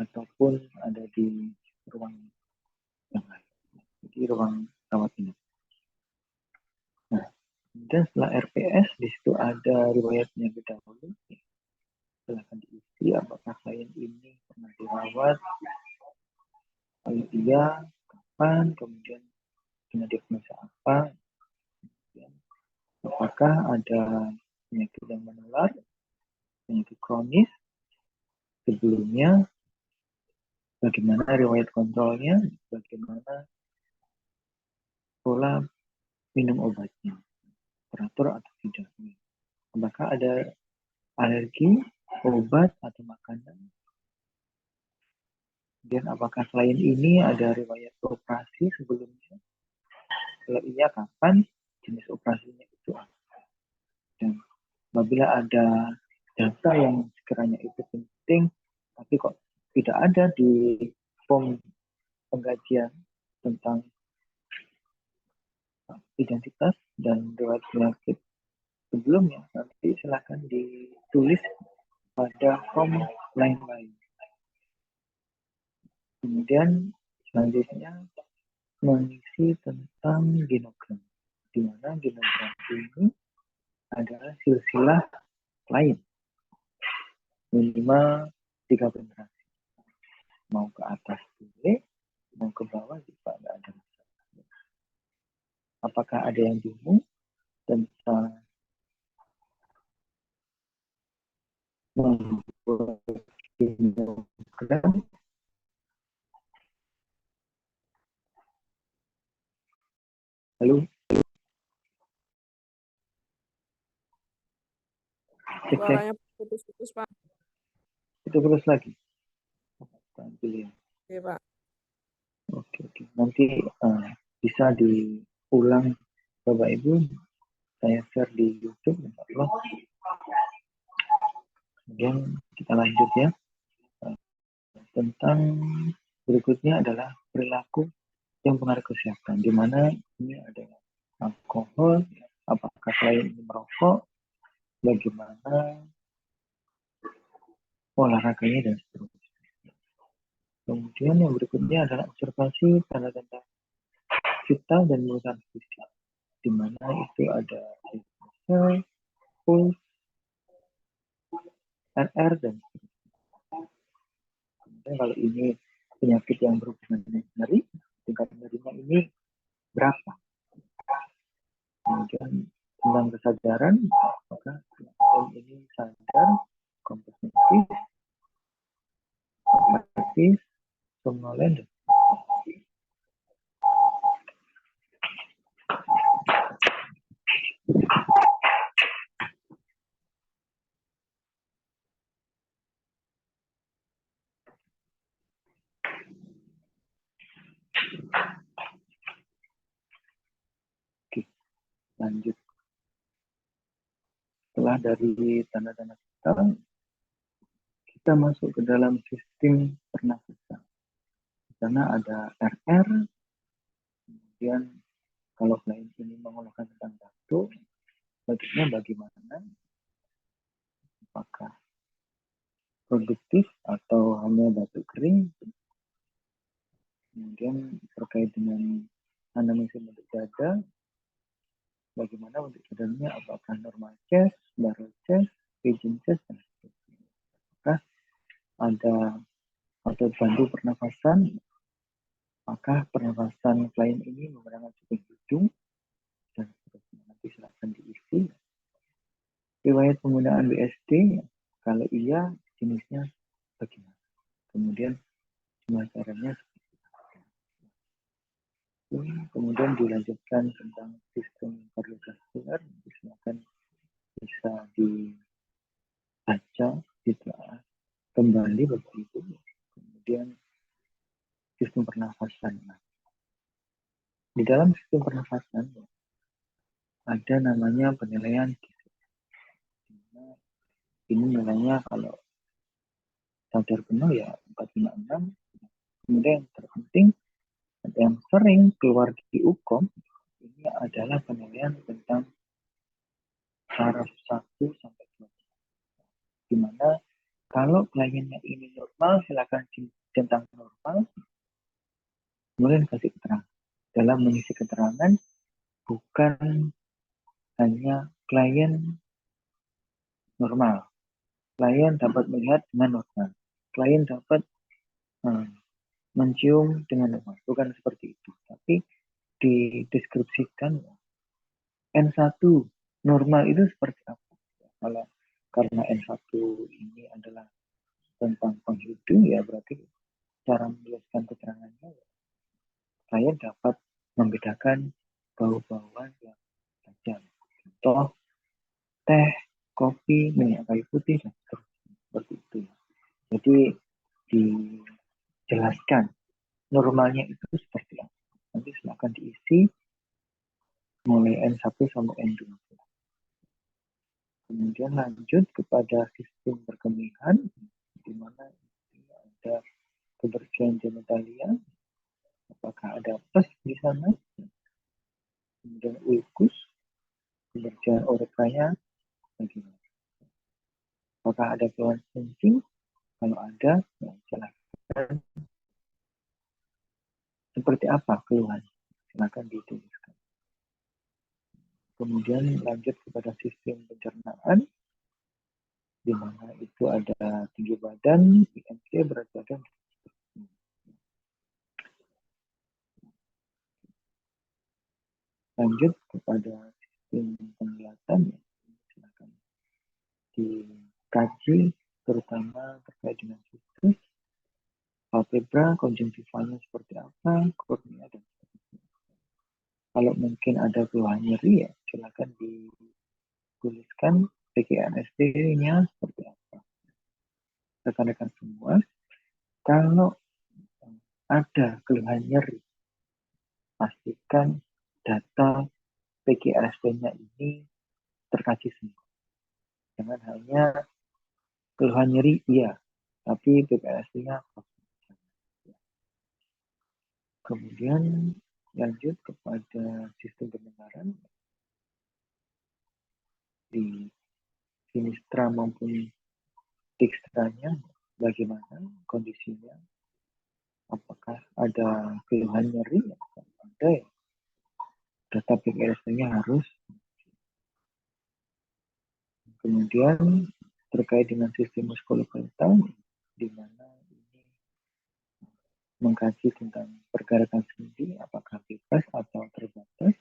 ataupun ada di ruang yang lain. Jadi ruang rawat ini. Nah, dan setelah RPS di situ ada riwayat penyakit dahulu. Silahkan diisi apakah klien ini pernah dirawat, kalau iya kapan, kemudian dengan diagnosa apa, kemudian apakah ada penyakit yang menular, penyakit kronis sebelumnya, bagaimana riwayat kontrolnya, bagaimana pola minum obatnya, teratur atau tidak, apakah ada alergi obat atau makanan, dan apakah klien ini ada riwayat operasi sebelumnya, kalau iya kapan, jenis operasinya itu apa, dan apabila ada data yang sekiranya itu penting tapi kok tidak ada di form pengkajian tentang identitas dan riwayat penyakit sebelumnya, nanti silakan ditulis pada form lain-lain. Kemudian selanjutnya mengisi tentang genogram, di mana genogram ini adalah silsilah klien minimal 3 generasi, mau ke atas boleh, mau ke bawah juga nggak ada masalah. Apakah ada yang bingung tentang membuat genogram? Halo, cek. Suaranya putus-putus, Pak. Itu terus lagi. Ya. Oke, Pak. Oke. Nanti bisa diulang Bapak Ibu. Saya share di YouTube, insya Allah. Kemudian kita lanjut ya. Tentang berikutnya adalah perilaku yang pengaruh kesehatan, di mana ini ada alkohol, apakah klien ini merokok, bagaimana olahraganya dan seterusnya. Kemudian yang berikutnya adalah observasi tanda-tanda vital dan militan fisik, di mana itu ada pulse, RR, dan seterusnya. Kemudian kalau ini penyakit yang berhubungan dengan nyeri, tingkat nyerinya ini berapa? Kemudian tentang kesadaran, apakah ini sadar, komprehensif, aktif, somnolen, dan lanjut. Setelah dari tanda-tanda vital, kita masuk ke dalam sistem pernafasan. Di sana ada RR, kemudian kalau klien ini mengeluhkan tentang batuk, batuknya bagaimana? Apakah produktif atau hanya batuk kering. Kemudian terkait dengan anamnesis bentuk dada, bagaimana bentuk dadanya, apakah normal chest, barrel chest, pigeon chest, dan seterusnya. Apakah ada otot bantu pernafasan, apakah pernafasan klien ini menggunakan cuping hidung, dan seterusnya. Nanti silakan diisi. Riwayat penggunaan BSD, kalau iya, jenisnya bagaimana. Kemudian gimana caranya. Kemudian dilanjutkan tentang sistem kardiovaskular, silakan bisa dibaca, ditelaah kembali Bapak Ibu. Kemudian sistem pernafasan. Di dalam sistem pernafasan ada namanya penilaian. Ini nilainya kalau sadar penuh ya 456. Kemudian yang terpenting yang sering keluar di UKOM ini adalah penilaian tentang saraf 1 sampai 2. Di mana kalau kliennya ini normal, silakan centang normal, kemudian kasih keterangan. Dalam mengisi keterangan, bukan hanya klien normal. Klien dapat melihat dengan normal. Klien dapat mencium dengan normal. Bukan seperti itu. Tapi dideskripsikan N1 normal itu seperti apa. Kalau karena N1 ini adalah tentang penghidung, ya berarti cara menuliskan keterangannya saya dapat membedakan bau-bauan yang tajam. Contoh teh, kopi, minyak kayu putih, dan seterusnya. Seperti itu. Jadi dijelaskan normalnya itu seperti apa. Nanti silakan diisi mulai N1 sampai N2. Kemudian lanjut kepada sistem perkemihan, di mana ada kebersihan genitalia, apakah ada pus di sana, kemudian ulkus, kebersihan uretranya, bagaimana? Apakah ada keluhan kencing? Kalau ada, ya silakan. Seperti apa keluhan? Silakan dituliskan. Kemudian lanjut kepada sistem pencernaan, di mana itu ada tinggi badan, IMC, berat badan. Lanjut kepada sistem penglihatan, silakan dikaji terutama terkait dengan situs, palpebra, konjungtivanya seperti apa, kornea, dan sebagainya. Kalau mungkin ada keluhan nyeri, ya silakan dituliskan PKNSD-nya seperti apa. Rekan-rekan semua, kalau ada keluhan nyeri, pastikan data PKNSD-nya ini terkaji semua. Jangan hanya keluhan nyeri, iya, tapi PKNSD-nya kemudian lanjut kepada sistem pendengaran di sinistra maupun dextranya, bagaimana kondisinya, apakah ada keluhan nyeri, ada ya, data PKSD-nya harus. Kemudian terkait dengan sistem muskuloskeletal, di mana ini mengkaji tentang pergerakan sendi, apakah bebas atau terbatas.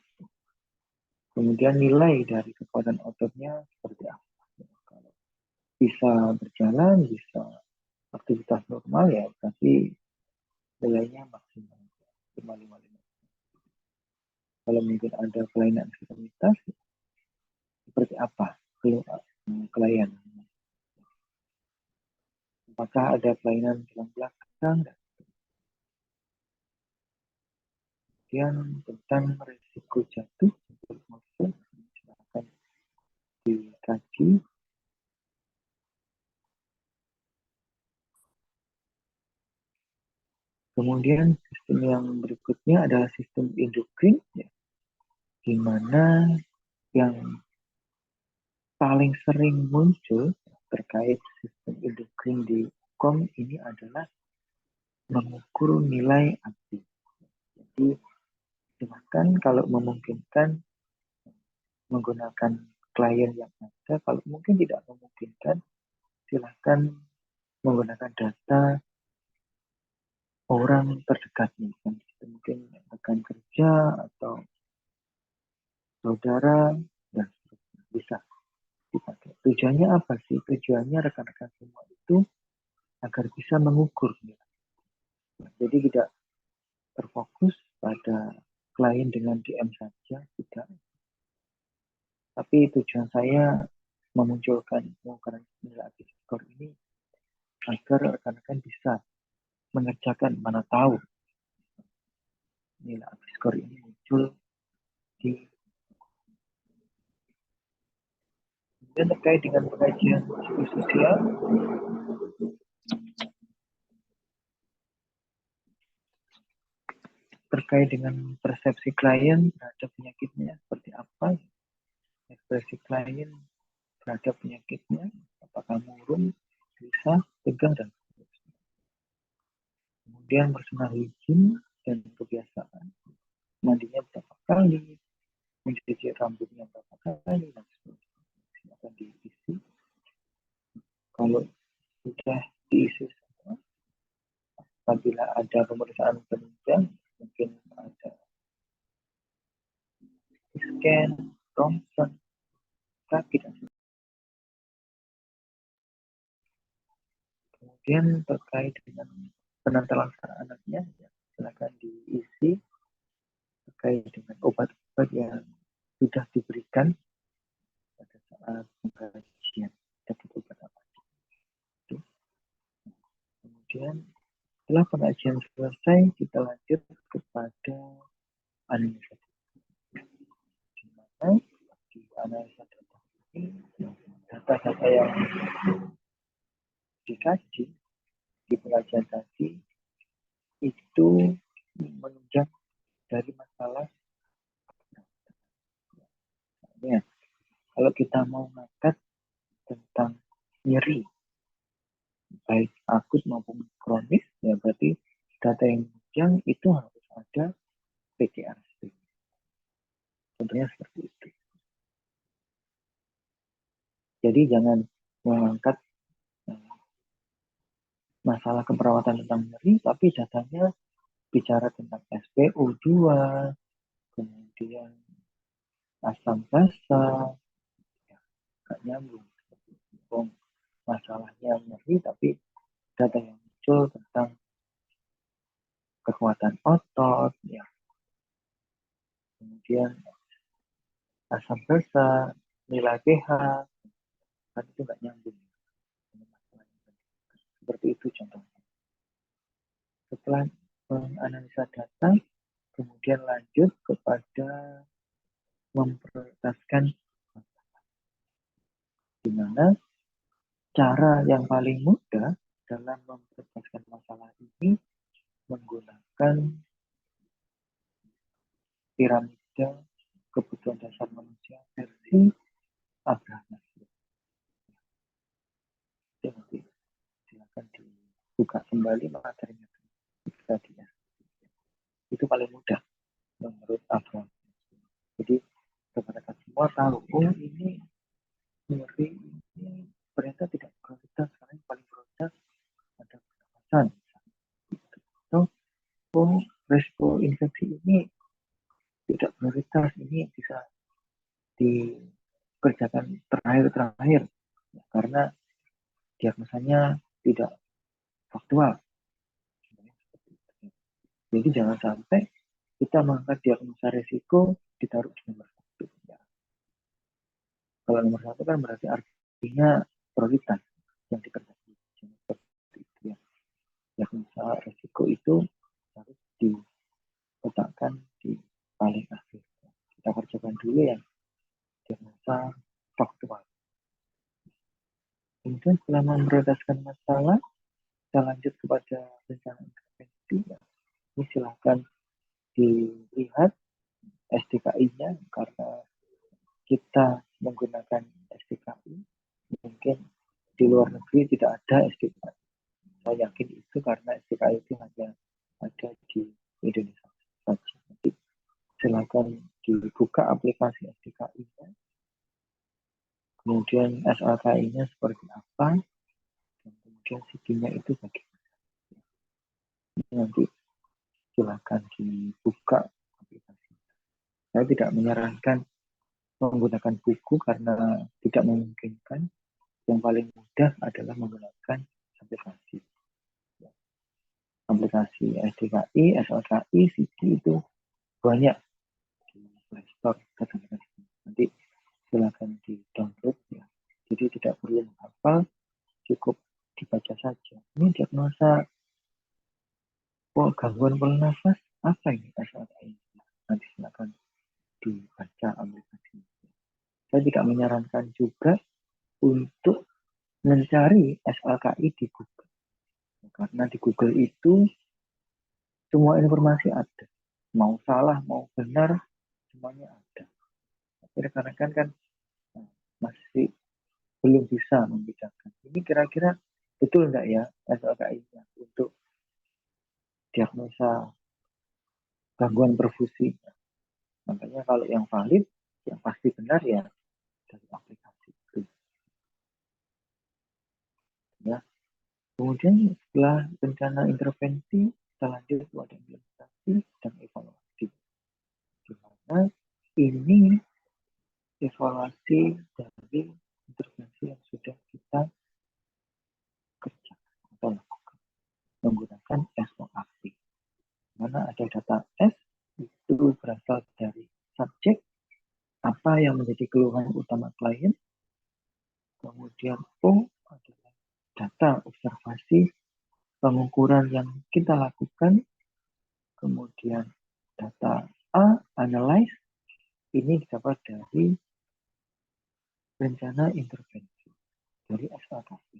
Kemudian nilai dari kekuatan ototnya seperti apa. Kalau bisa berjalan, bisa aktivitas normal, ya berarti nilainya maksimal 555. Kalau mungkin ada kelainan ekstremitas, seperti apa kelainan? Apakah ada kelainan tulang belakang? Kemudian tentang risiko jatuh, silakan dikaji. Kemudian sistem yang berikutnya adalah sistem endokrin, ya, di mana yang paling sering muncul terkait sistem endokrin penting di Kom ini adalah mengukur nilai abdi. Jadi silahkan kalau memungkinkan menggunakan klien yang ada, kalau mungkin tidak memungkinkan silahkan menggunakan data orang terdekatnya, kan mungkin rekan kerja atau saudara dan seterusnya bisa dipakai. Tujuannya apa sih? Tujuannya rekan-rekan semua itu agar bisa mengukur. Jadi tidak terfokus pada klien dengan DM saja, tidak. Tapi tujuan saya memunculkan pengukuran nilai abdi skor ini agar rekan-rekan bisa mengerjakan, mana tahu nilai abdi skor ini muncul di. Kemudian terkait dengan pengajian psikososial, terkait dengan persepsi klien terhadap penyakitnya seperti apa, ekspresi klien terhadap penyakitnya, apakah murung, gelisah, tegang, dan seterusnya. Kemudian personal hygiene dan kebiasaan, mandinya berapa kali, mencuci rambutnya berapa kali, dan seterusnya. Akan diisi. Kalau sudah diisi semua, apabila ada pemeriksaan penunjang, mungkin ada scan, ronsen, kaki, dan sebagainya. Kemudian terkait dengan penata laksana anaknya, ya, silakan diisi terkait dengan obat-obat yang sudah diberikan pada saat pengkajian, dapat obat apa. Kemudian setelah pengajian selesai, kita lanjut kepada analisa. Di mana di analisa data ini, data-data yang dikaji di pengajian tadi itu menunjang dari masalah. Misalnya, kalau kita mau ngangkat tentang nyeri, baik akut maupun kronis, ya berarti data yang menunjang itu harus ada PCRC. Contohnya seperti itu. Jadi jangan mengangkat masalah keperawatan tentang nyeri, tapi datanya bicara tentang SpO2, kemudian asam basa, ya, nggak nyambung. Masalahnya nyeri, tapi data yang muncul tentang kekuatan otot, ya, kemudian asam basa, nilai pH, kan itu nggak nyambung. Seperti itu contohnya. Setelah menganalisa data, kemudian lanjut kepada memprioritaskan di mana cara yang paling mudah dalam memprioritaskan masalah ini menggunakan piramida kebutuhan dasar manusia versi Abraham Maslow. Jadi silakan dibuka kembali materinya tadi ya. Itu paling mudah menurut Abraham. Jadi rekan-rekan semua tahu, oh ini nyeri ini ternyata tidak prioritas, karena yang paling prioritas ada pernapasan. Oh, resiko infeksi ini tidak prioritas, ini bisa dikerjakan terakhir ya, karena diagnosanya tidak faktual. Jadi jangan sampai kita mengangkat diagnosa resiko ditaruh di nomor satu. Ya. Kalau nomor satu kan berarti artinya prioritas yang dikerjakan. Seperti itu ya. Diagnosa resiko itu harus diletakkan di paling akhir. Kita kerjakan dulu yang diagnosa faktual. Kemudian setelah memprioritaskan masalah, kita lanjut kepada rencana intervensi. Ya. Ini silakan dilihat SDKI-nya, karena kita menggunakan SDKI mungkin di luar negeri tidak ada SDKI. Saya yakin itu karena SDKI itu hanya ada di Indonesia saja. Nanti silakan dibuka aplikasi SDKI-nya, kemudian SLKI-nya seperti apa, dan kemudian CV-nya itu bagaimana. Ini nanti silakan dibuka aplikasi. Saya tidak menyarankan menggunakan buku karena tidak memungkinkan. Yang paling mudah adalah menggunakan aplikasi. Aplikasi SDKI, SLKI, CV itu banyak di Play Store. Nanti silakan di-download ya. Jadi tidak perlu menghafal, cukup dibaca saja. Ini diagnosa gangguan pola nafas, apa ini SLKI? Nanti silakan dibaca aplikasi. Saya tidak menyarankan juga untuk mencari SLKI di Google. Karena di Google itu semua informasi ada. Mau salah, mau benar, semuanya ada. Tapi rekan-rekan kan masih belum bisa membedakan. Ini kira-kira betul enggak ya SLKI-nya untuk diagnosa gangguan perfusi. Makanya kalau yang valid, yang pasti benar ya dari aplikasi itu. Ya. Kemudian setelah rencana intervensi, kita lanjut pada implementasi dan evaluasi. Di mana ini evaluasi dari intervensi yang sudah kita kerjakan atau lakukan menggunakan SOAP. Mana ada data S itu berasal dari subjek, apa yang menjadi keluhan utama klien, kemudian O adalah data observasi pengukuran yang kita lakukan, kemudian data A, analyze, ini didapat dari rencana intervensi dari SLKP.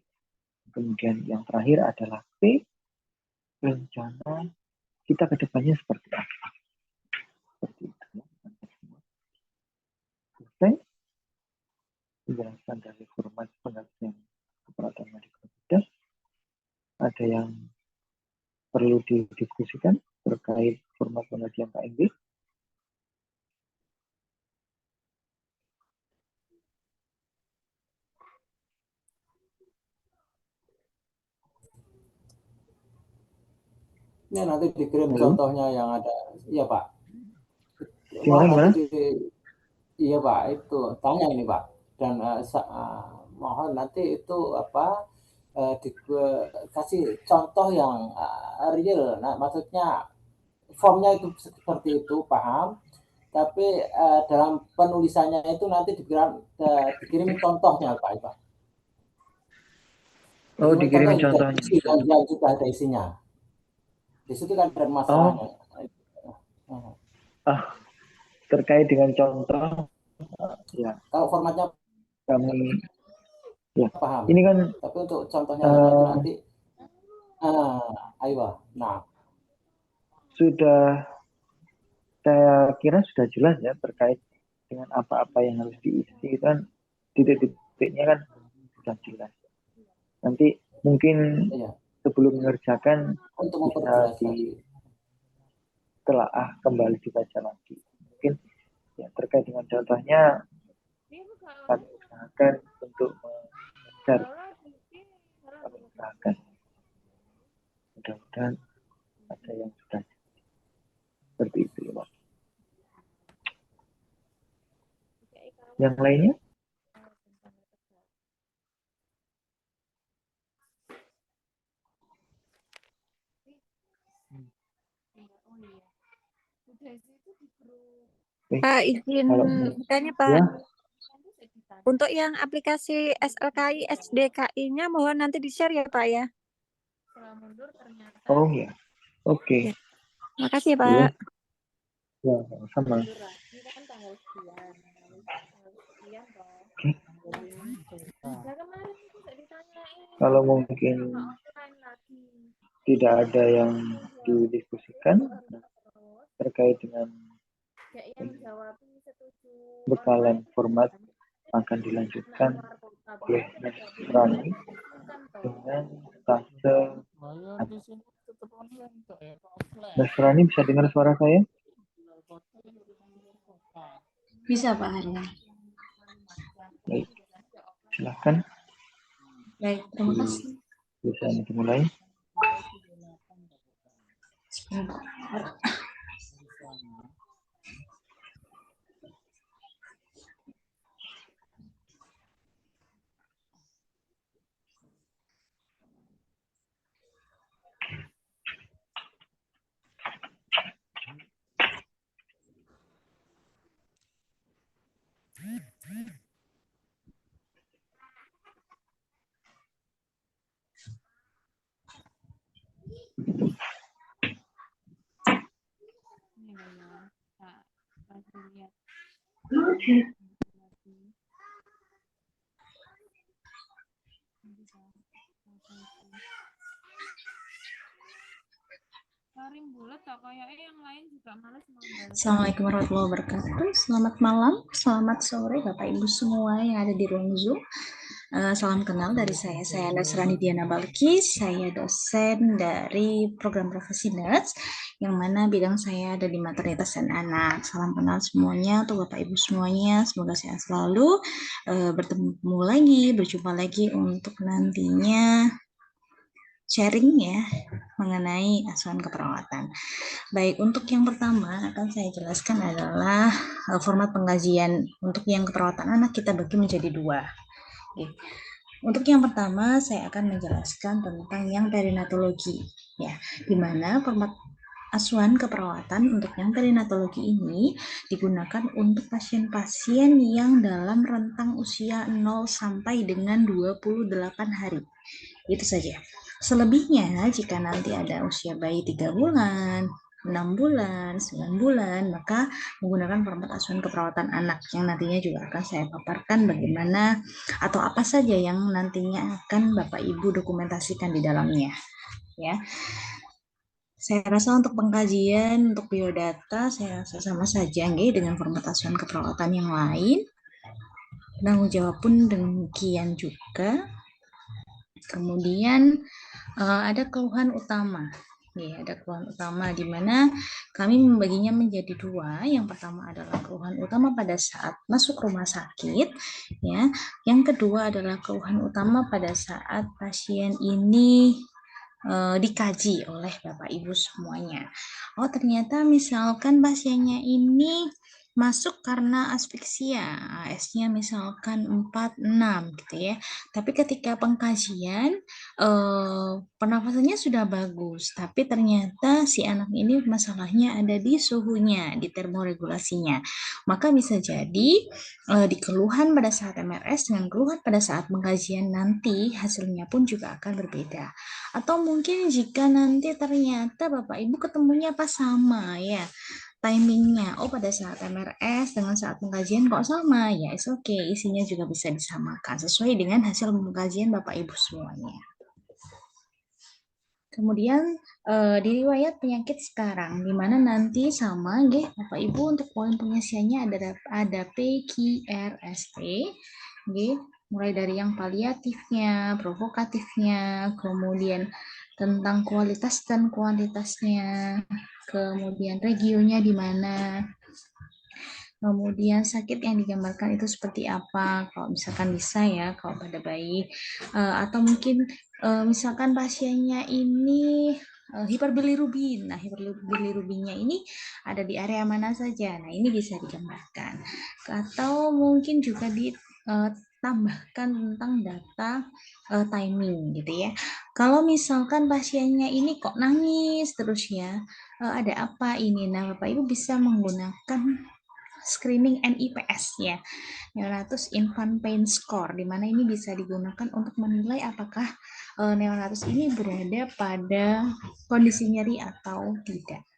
Kemudian yang terakhir adalah P, rencana kita ke depannya seperti apa. Seperti itu ya. Selesai penjelasan dari format pengajian keperawatan medical bedah. Ada yang perlu didiskusikan terkait format pengajian KMB? Ini nanti dikirim Halo? contohnya yang ada. Iya Pak. Gimana? Iya Pak, itu tanya ini Pak. Dan mohon nanti itu apa kasih contoh yang real. Nah, maksudnya formnya itu seperti itu, paham? Tapi dalam penulisannya itu nanti dikirim contohnya Pak. Oh, dikirimin contohnya. Yang juga ada isinya. Di situ kan ada masalahnya. Terkait dengan contoh, ya. Kalau formatnya Kami, ya. paham. Ini kan. Tapi untuk contohnya itu nanti, ayo. Nah. Saya kira sudah jelas ya terkait dengan apa-apa yang harus diisi kan titik-titiknya kan sudah jelas. Nanti mungkin sebelum mengerjakan untuk bisa ditelaah kembali dibaca lagi. Mungkin ya terkait dengan contohnya kami usahakan untuk mengejar, kami usahakan. Mudah-mudahan ada yang sudah seperti itu ya Pak. Yang lainnya? Pak, izin bertanya Pak. Ya. Untuk yang aplikasi SLKI, SDKI-nya mohon nanti di-share ya Pak ya. Oh ya, oke. Ya. Makasih ya Pak. Ya, sama. Kalau mungkin tidak ada yang didiskusikan terkait dengan bekalan format akan dilanjutkan oleh Nasrani dengan tante Bayar di sini tetap online kok ya, offline. Nasrani. Bisa dengar suara saya? Bisa Pak Arya. Baik, silahkan. Baik, terima kasih. Bisa dimulai. Sebentar. Assalamualaikum warahmatullahi wabarakatuh. Selamat malam, selamat sore Bapak Ibu semua yang ada di ruang Zoom. Salam kenal dari saya Nasrani Diana Balkis, saya dosen dari program Profesi Nurse, yang mana bidang saya ada di maternitas dan anak. Salam kenal semuanya untuk Bapak Ibu semuanya, semoga sehat selalu, bertemu lagi, berjumpa lagi untuk nantinya sharing ya mengenai asuhan keperawatan. Baik, untuk yang pertama akan saya jelaskan adalah format pengkajian. Untuk yang keperawatan anak kita bagi menjadi dua. Oke. Untuk yang pertama saya akan menjelaskan tentang yang perinatologi ya, di mana format asuhan keperawatan untuk yang perinatologi ini digunakan untuk pasien-pasien yang dalam rentang usia 0 sampai dengan 28 hari. Itu saja. Selebihnya jika nanti ada usia bayi 3 bulan, 6 bulan, 9 bulan, maka menggunakan format asuhan keperawatan anak yang nantinya juga akan saya paparkan bagaimana atau apa saja yang nantinya akan Bapak Ibu dokumentasikan di dalamnya. Ya. Saya rasa untuk pengkajian, untuk biodata, saya rasa sama saja dengan format asuhan keperawatan yang lain. Penanggung jawab pun demikian juga. Kemudian ada keluhan utama. Ya, ada keluhan utama di mana kami membaginya menjadi dua. Yang pertama adalah keluhan utama pada saat masuk rumah sakit, ya. Yang kedua adalah keluhan utama pada saat pasien ini dikaji oleh Bapak Ibu semuanya. Oh, ternyata misalkan pasiennya ini masuk karena asfiksia, AS-nya misalkan 4-6 gitu ya. Tapi ketika pengkajian pernafasannya sudah bagus, tapi ternyata si anak ini masalahnya ada di suhunya, di termoregulasinya. Maka bisa jadi di keluhan pada saat MRS dengan keluhan pada saat pengkajian nanti hasilnya pun juga akan berbeda. Atau mungkin jika nanti ternyata Bapak Ibu ketemunya pas sama ya, timingnya, oh pada saat MRS dengan saat pengkajian kok sama, ya it's okay, isinya juga bisa disamakan sesuai dengan hasil pengkajian Bapak Ibu semuanya. Kemudian di riwayat penyakit sekarang, di mana nanti sama Bapak Ibu untuk poin pengisiannya ada PQRST, mulai dari yang paliatifnya, provokatifnya, kemudian tentang kualitas dan kuantitasnya, kemudian regionnya di mana, kemudian sakit yang digambarkan itu seperti apa, kalau misalkan bisa ya, kalau pada bayi, atau mungkin misalkan pasiennya ini hiperbilirubin. Nah, hiperbilirubinnya ini ada di area mana saja. Nah, ini bisa digambarkan. Atau mungkin juga ditambahkan tentang data timing gitu ya. Kalau misalkan pasiennya ini kok nangis terus ya, ada apa ini? Nah, Bapak Ibu bisa menggunakan screening NIPS ya, Neonatus Infant Pain Score, di mana ini bisa digunakan untuk menilai apakah neonatus ini berada pada kondisi nyeri atau tidak,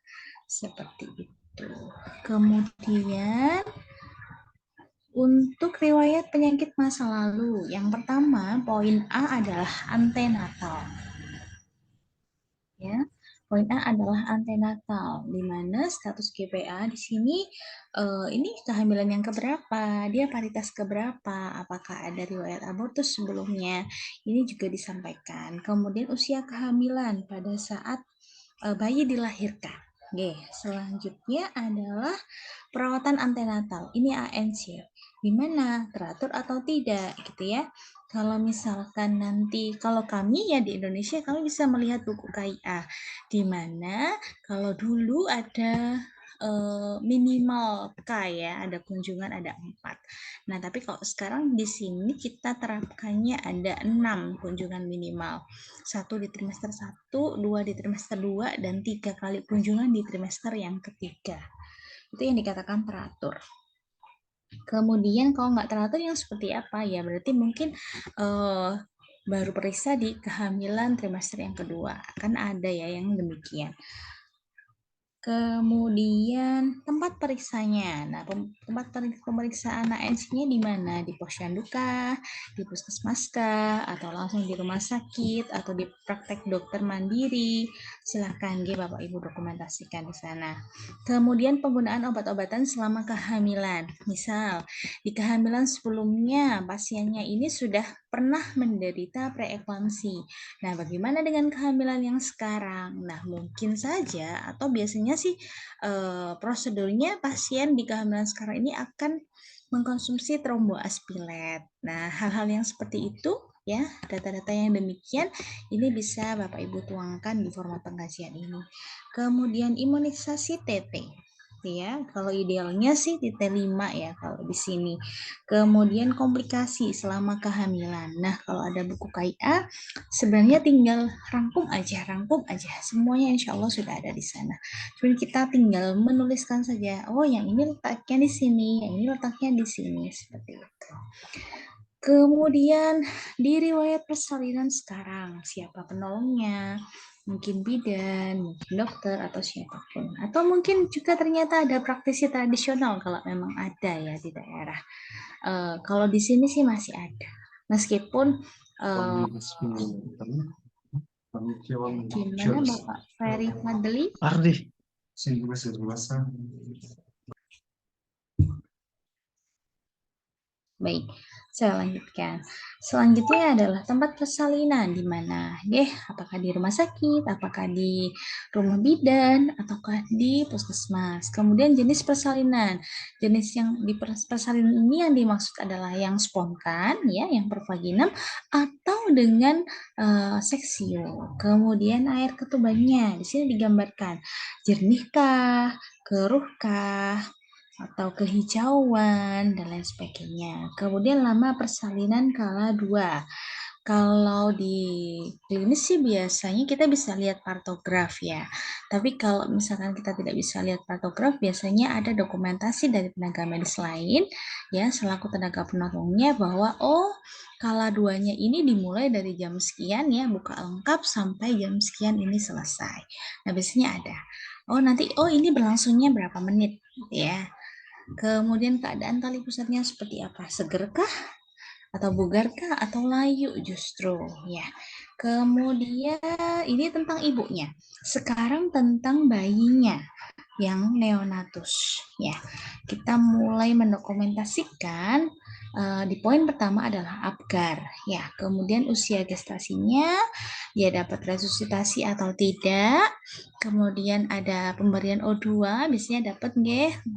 seperti itu. Kemudian untuk riwayat penyakit masa lalu, yang pertama poin A adalah antenatal. Ya, Poin A adalah antenatal, di mana status GPA di sini ini kehamilan yang keberapa, dia paritas keberapa, apakah ada riwayat abortus sebelumnya, ini juga disampaikan. Kemudian usia kehamilan pada saat bayi dilahirkan. Oke, selanjutnya adalah perawatan antenatal. Ini ANC. Di mana teratur atau tidak gitu ya. Kalau misalkan nanti, kalau kami ya di Indonesia, kami bisa melihat buku KIA, di mana kalau dulu ada minimal K ya, ada kunjungan ada 4. Nah, tapi kalau sekarang di sini kita terapkannya ada 6 kunjungan minimal. 1 di trimester 1, 2 di trimester 2, dan 3 kali kunjungan di trimester yang ketiga. Itu yang dikatakan teratur. Kemudian kalau nggak teratur yang seperti apa ya, berarti mungkin baru periksa di kehamilan trimester yang kedua, kan ada ya yang demikian. Kemudian tempat periksanya. Nah, tempat pemeriksaan ANC-nya di mana? Di posyandu kah, di puskesmas kah, atau langsung di rumah sakit, atau di praktek dokter mandiri? Silahkan Bapak Ibu dokumentasikan di sana. Kemudian penggunaan obat-obatan selama kehamilan. Misal, di kehamilan sebelumnya pasiennya ini sudah pernah menderita preeklamsi. Nah, bagaimana dengan kehamilan yang sekarang? Nah, mungkin saja atau biasanya sih prosedurnya pasien di kehamilan sekarang ini akan mengkonsumsi tromboaspilet. Nah, hal-hal yang seperti itu ya, data-data yang demikian ini bisa Bapak Ibu tuangkan di format pengkajian ini. Kemudian imunisasi TT. Ya, kalau idealnya sih di T5 ya kalau di sini. Kemudian komplikasi selama kehamilan. Nah, kalau ada buku KIA sebenarnya tinggal rangkum aja. Semuanya insya Allah sudah ada di sana. Cuma kita tinggal menuliskan saja, oh yang ini letaknya di sini, yang ini letaknya di sini, seperti itu. Kemudian di riwayat persalinan sekarang, siapa penolongnya? Mungkin bidan, mungkin dokter, atau siapapun. Atau mungkin juga ternyata ada praktisi tradisional kalau memang ada ya di daerah. Kalau di sini sih masih ada. Meskipun gimana Bapak Ferry Fadli? Baik, saya lanjutkan. Selanjutnya adalah tempat persalinan di mana? Apakah di rumah sakit, apakah di rumah bidan, ataukah di puskesmas. Kemudian jenis persalinan. Jenis yang di persalinan ini yang dimaksud adalah yang spontan, ya, yang per vaginam, atau dengan seksio. Kemudian air ketubannya di sini digambarkan jernihkah, keruhkah, atau kehijauan, dan lain sebagainya. Kemudian lama persalinan kala 2. Kalau di klinis sih biasanya kita bisa lihat partograf ya. Tapi kalau misalkan kita tidak bisa lihat partograf, biasanya ada dokumentasi dari tenaga medis lain ya selaku tenaga penolongnya bahwa kala 2-nya ini dimulai dari jam sekian ya, buka lengkap sampai jam sekian ini selesai. Nah, biasanya ada. Nanti ini berlangsungnya berapa menit ya. Kemudian keadaan tali pusatnya seperti apa? Segerkah? Atau bugarkah? Atau layu justru? Ya. Kemudian ini tentang ibunya. Sekarang tentang bayinya yang neonatus. Ya. Kita mulai mendokumentasikan di poin pertama adalah Apgar. Ya. Kemudian usia gestasinya, dia dapat resusitasi atau tidak. Kemudian ada pemberian O2, biasanya dapat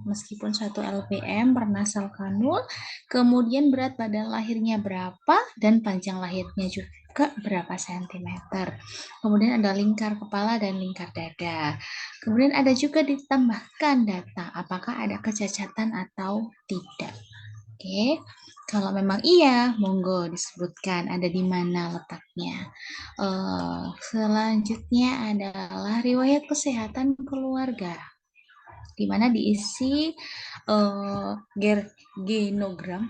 meskipun 1 lpm per nasal kanul. Kemudian berat badan lahirnya berapa dan panjang lahirnya juga berapa sentimeter. Kemudian ada lingkar kepala dan lingkar dada. Kemudian ada juga ditambahkan data apakah ada kecacatan atau tidak. Oke, kalau memang iya, monggo disebutkan ada di mana letaknya. Selanjutnya adalah riwayat kesehatan keluarga, di mana diisi genogram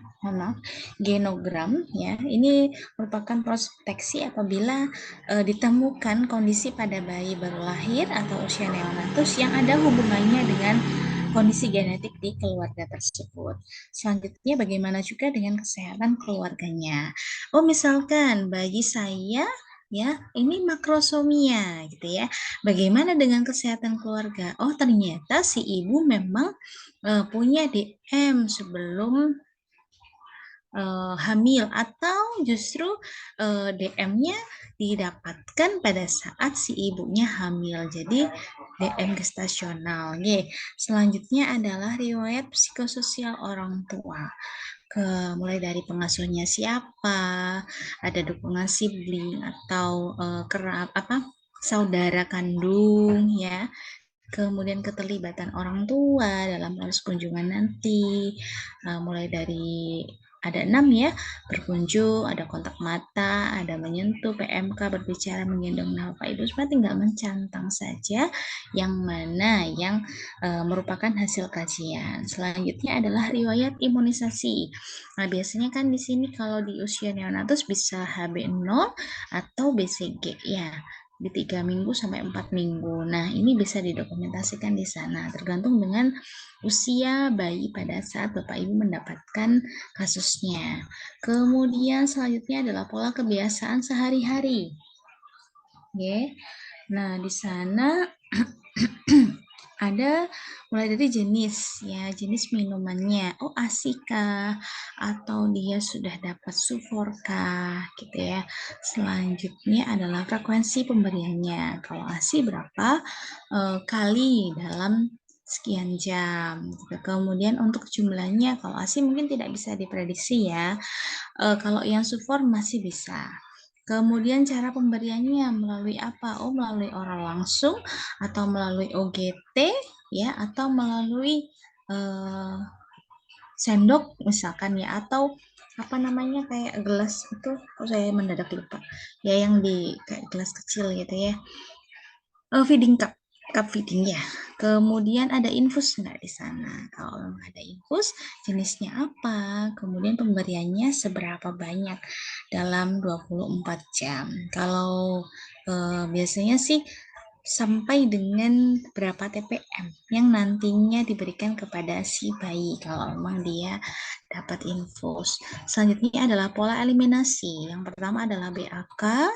ya. Ini merupakan prospeksi apabila ditemukan kondisi pada bayi baru lahir atau usia neonatus yang ada hubungannya dengan kondisi genetik di keluarga tersebut. Selanjutnya bagaimana juga dengan kesehatan keluarganya. Misalkan bayi saya Ya, ini makrosomia gitu ya. Bagaimana dengan kesehatan keluarga? Oh, ternyata si ibu memang punya DM sebelum hamil, atau justru DM-nya didapatkan pada saat si ibunya hamil. Jadi DM gestasional. Selanjutnya adalah riwayat psikososial orang tua. Mulai dari pengasuhnya siapa, ada dukungan sibling atau saudara kandung ya. Kemudian keterlibatan orang tua dalam proses kunjungan nanti, mulai dari ada 6 ya, berkunjung, ada kontak mata, ada menyentuh, PMK, berbicara, menggendong. Nah, Bapak Ibu semua tinggal mencantang saja yang mana yang merupakan hasil kajian. Selanjutnya adalah riwayat imunisasi. Nah, biasanya kan di sini kalau di usia neonatus bisa HB0 atau BCG ya, di 3 minggu sampai 4 minggu. Nah, ini bisa didokumentasikan di sana, tergantung dengan usia bayi pada saat Bapak Ibu mendapatkan kasusnya. Kemudian selanjutnya adalah pola kebiasaan sehari-hari. Nah, di sana ada mulai dari jenis ya, jenis minumannya. Oh, ASI kah? Atau dia sudah dapat sufor kah? Gitu ya. Selanjutnya adalah frekuensi pemberiannya. Kalau ASI berapa kali dalam sekian jam. Kemudian untuk jumlahnya, kalau ASI mungkin tidak bisa diprediksi ya. Kalau yang sufor masih bisa. Kemudian cara pemberiannya melalui apa? Oh, melalui oral langsung atau melalui OGT ya, atau melalui sendok misalkan ya, atau apa namanya kayak gelas itu, saya mendadak lupa ya, yang di kayak gelas kecil gitu ya, feeding cup feeding ya. Kemudian ada infus nggak di sana? Kalau ada infus, jenisnya apa? Kemudian pemberiannya seberapa banyak dalam 24 jam. Kalau biasanya sih sampai dengan berapa TPM yang nantinya diberikan kepada si bayi kalau memang dia dapat infus. Selanjutnya adalah pola eliminasi. Yang pertama adalah BAK.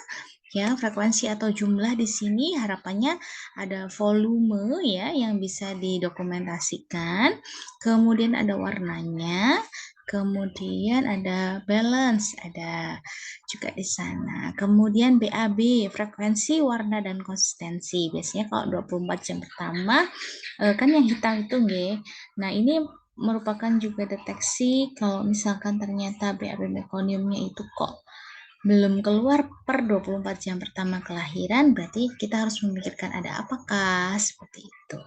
Ya, frekuensi atau jumlah di sini harapannya ada volume ya yang bisa didokumentasikan. Kemudian ada warnanya, kemudian ada balance, ada juga di sana. Kemudian BAB, frekuensi, warna, dan konsistensi. Biasanya kalau 24 jam pertama kan yang hitam itu nggih. Nah, ini merupakan juga deteksi kalau misalkan ternyata BAB mekoniumnya itu kok belum keluar per 24 jam pertama kelahiran, berarti kita harus memikirkan ada apakah seperti itu.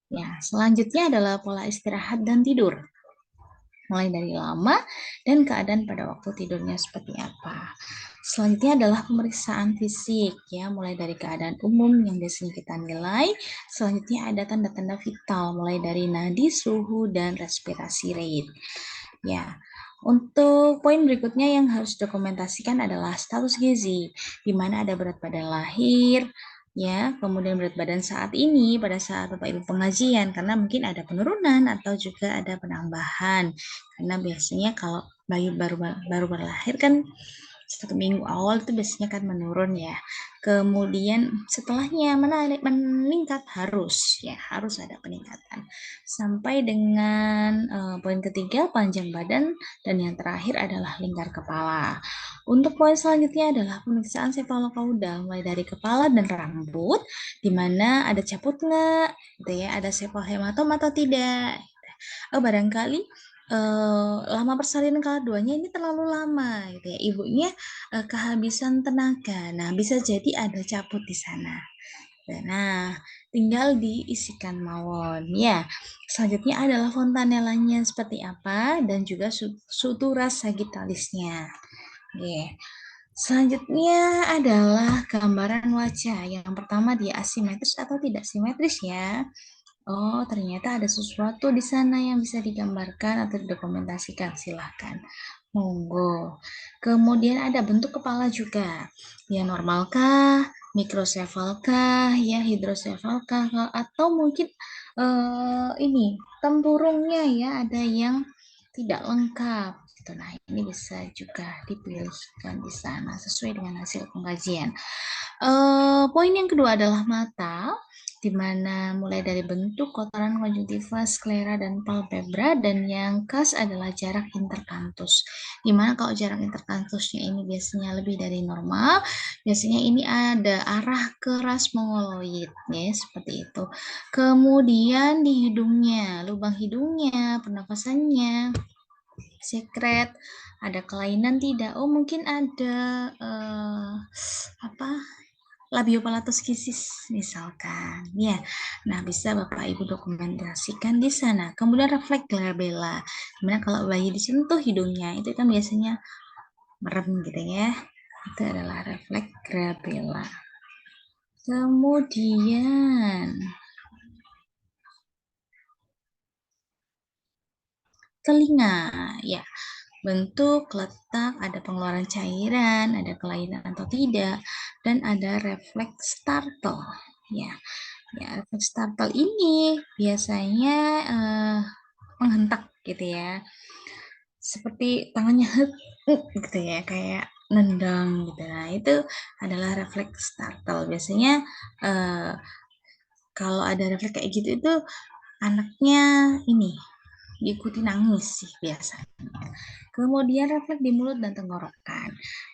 Ya, selanjutnya adalah pola istirahat dan tidur. Mulai dari lama dan keadaan pada waktu tidurnya seperti apa. Selanjutnya adalah pemeriksaan fisik ya, mulai dari keadaan umum yang biasanya kita nilai. Selanjutnya ada tanda-tanda vital, mulai dari nadi, suhu, dan respirasi rate. Ya, untuk poin berikutnya yang harus dokumentasikan adalah status gizi, di mana ada berat badan lahir, ya, kemudian berat badan saat ini pada saat Bapak Ibu pengajian, karena mungkin ada penurunan atau juga ada penambahan, karena biasanya kalau bayi baru berlahir kan 1 minggu awal itu biasanya kan menurun ya. Kemudian setelahnya meningkat, harus ada peningkatan. Sampai dengan poin ketiga panjang badan, dan yang terakhir adalah lingkar kepala. Untuk poin selanjutnya adalah pemeriksaan sefalokaudal, mulai dari kepala dan rambut, di mana ada cabut nggak, gitu ya, ada sepalhematom atau tidak. Barangkali lama persalinan keduanya ini terlalu lama gitu ya, ibunya kehabisan tenaga. Nah, bisa jadi ada cabut di sana. Nah, tinggal diisikan mawon ya. Selanjutnya adalah fontanelanya seperti apa dan juga sutura sagittalisnya. Selanjutnya adalah gambaran wajah. Yang pertama, dia asimetris atau tidak simetris ya. Oh, ternyata ada sesuatu di sana yang bisa digambarkan atau didokumentasikan. Silahkan, monggo. Kemudian ada bentuk kepala juga. Ya, normalkah, mikrosefalkah, ya hidrosefalkah, atau mungkin ini tempurungnya ya ada yang tidak lengkap. itu. Nah, ini bisa juga dipilihkan di sana sesuai dengan hasil pengkajian. Poin yang kedua adalah mata, di mana mulai dari bentuk, kotoran, konjungtiva, sklera, dan palpebra, dan yang khas adalah jarak interkantus. Dimana kalau jarak interkantusnya ini biasanya lebih dari normal, biasanya ini ada arah ke ras mongoloid, ya, seperti itu. Kemudian di hidungnya, lubang hidungnya, pernafasannya, sekret, ada kelainan tidak? Oh, mungkin ada labiopalatoskisis misalkan, ya. Nah, bisa Bapak Ibu dokumentasikan di sana. Kemudian refleks glabella, dimana kalau bayi disentuh hidungnya itu kan biasanya merem gitu ya. Itu adalah refleks glabella. Kemudian telinga, ya. Bentuk, letak, ada pengeluaran cairan, ada kelainan atau tidak, dan ada refleks startle. Ya, refleks startle ini biasanya menghentak gitu ya, seperti tangannya gitu ya, kayak nendang gitu. Nah, itu adalah refleks startle. Biasanya kalau ada refleks kayak gitu itu anaknya ini diikuti nangis sih biasanya. Kemudian refleks di mulut dan tenggorokan.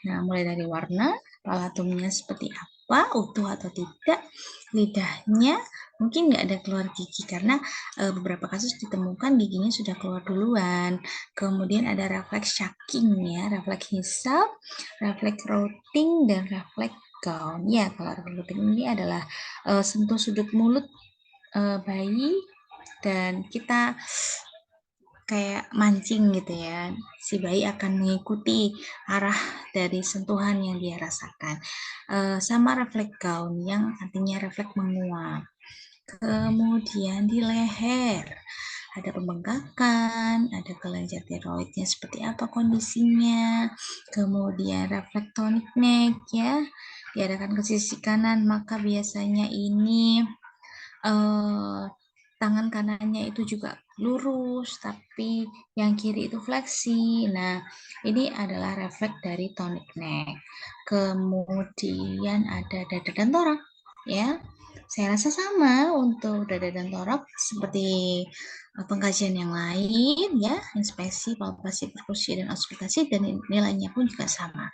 Nah, mulai dari warna, palatumnya seperti apa, utuh atau tidak, lidahnya mungkin nggak ada keluar gigi karena beberapa kasus ditemukan giginya sudah keluar duluan. Kemudian ada refleks shaking ya, refleks hisap, refleks routing, dan refleks gown. Ya, kalau refleks routing ini adalah sentuh sudut mulut bayi dan kita kayak mancing gitu ya, si bayi akan mengikuti arah dari sentuhan yang dia rasakan. Sama refleks gown yang artinya refleks menguap. Kemudian di leher ada pembengkakan, ada kelenjar tiroidnya seperti apa kondisinya. Kemudian refleks tonic neck ya, diarahkan ke sisi kanan, maka biasanya ini tangan kanannya itu juga lurus, tapi yang kiri itu fleksi. Nah, ini adalah refleks dari tonic neck. Kemudian ada dada dan torak, ya. Saya rasa sama untuk dada dan torak seperti pengkajian yang lain, ya, inspeksi, palpasi, perkusi, dan auskultasi, dan nilainya pun juga sama.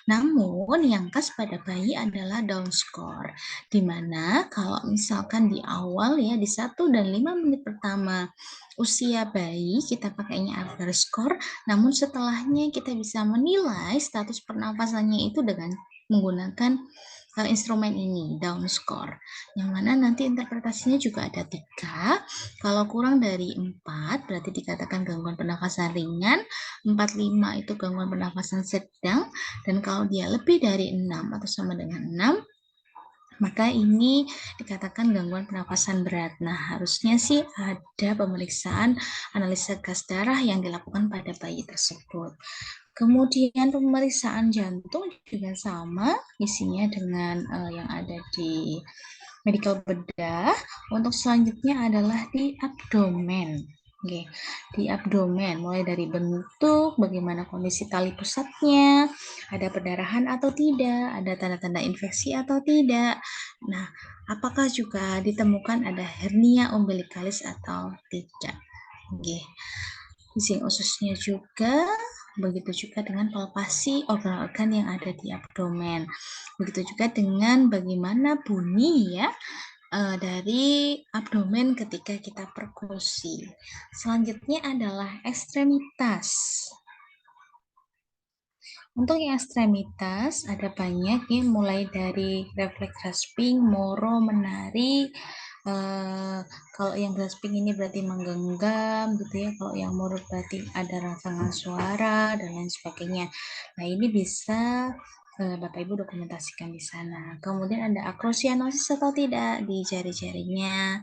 Namun yang khas pada bayi adalah down score, di mana kalau misalkan di awal ya di 1 dan 5 menit pertama usia bayi kita pakainya Apgar score, namun setelahnya kita bisa menilai status pernapasannya itu dengan menggunakan instrumen ini, down score, yang mana nanti interpretasinya juga ada 3. Kalau kurang dari 4 berarti dikatakan gangguan pernafasan ringan, 4-5 itu gangguan pernafasan sedang, dan kalau dia lebih dari 6 atau sama dengan 6, maka ini dikatakan gangguan pernafasan berat. Nah, harusnya sih ada pemeriksaan analisa gas darah yang dilakukan pada bayi tersebut. Kemudian pemeriksaan jantung juga sama isinya dengan yang ada di medical bedah. Untuk selanjutnya adalah di abdomen. Oke, di abdomen mulai dari bentuk, bagaimana kondisi tali pusatnya, ada perdarahan atau tidak, ada tanda-tanda infeksi atau tidak. Nah, apakah juga ditemukan ada hernia umbilikalis atau tidak. Oke. Bising ususnya juga, begitu juga dengan palpasi organ-organ yang ada di abdomen. Begitu juga dengan bagaimana bunyi ya dari abdomen ketika kita perkusi. Selanjutnya adalah ekstremitas. Untuk yang ekstremitas ada banyak ya, mulai dari refleks grasping, moro, menari. Kalau yang grasping ini berarti menggenggam gitu ya, kalau yang moro berarti ada rangsangan suara dan lain sebagainya. Nah, ini bisa Bapak Ibu dokumentasikan di sana. Kemudian ada akrosianosis atau tidak di jari-jarinya.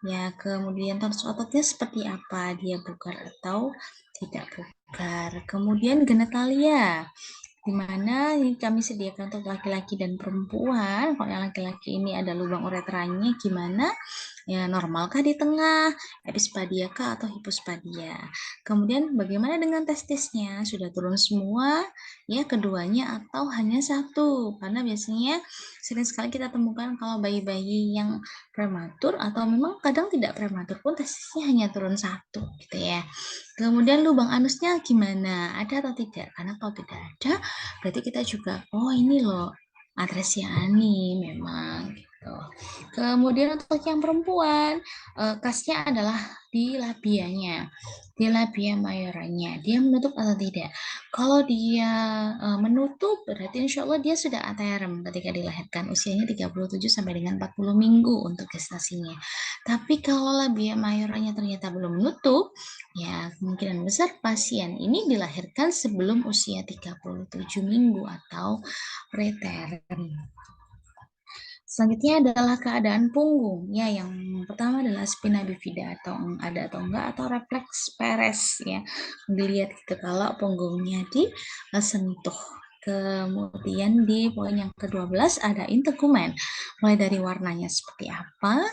Ya, kemudian tonus ototnya seperti apa, dia bugar atau tidak bugar. Kemudian genitalia, di mana kami sediakan untuk laki-laki dan perempuan. Kalau yang laki-laki ini ada lubang uretranya, gimana? Ya, normalkah di tengah, epispadia kah atau hipospadia? Kemudian bagaimana dengan testisnya? Sudah turun semua ya keduanya atau hanya satu? Karena biasanya sering sekali kita temukan kalau bayi-bayi yang prematur atau memang kadang tidak prematur pun testisnya hanya turun satu gitu ya. Kemudian lubang anusnya gimana? Ada atau tidak? Karena kalau tidak ada, berarti kita juga, oh ini loh atresia ani memang gitu. Kemudian untuk yang perempuan, kasnya adalah di labianya, di labia majoranya. Dia menutup atau tidak? Kalau dia menutup, berarti insya Allah dia sudah aterem ketika dilahirkan. Usianya 37 sampai dengan 40 minggu untuk gestasinya. Tapi kalau labia majoranya ternyata belum menutup, ya kemungkinan besar pasien ini dilahirkan sebelum usia 37 minggu atau preterm. Selanjutnya adalah keadaan punggung. Ya, yang pertama adalah spina bifida atau ada atau enggak atau refleks peres ya. Dilihat gitu kalau punggungnya disentuh. Kemudian di poin yang ke-12 ada integumen. Mulai dari warnanya seperti apa,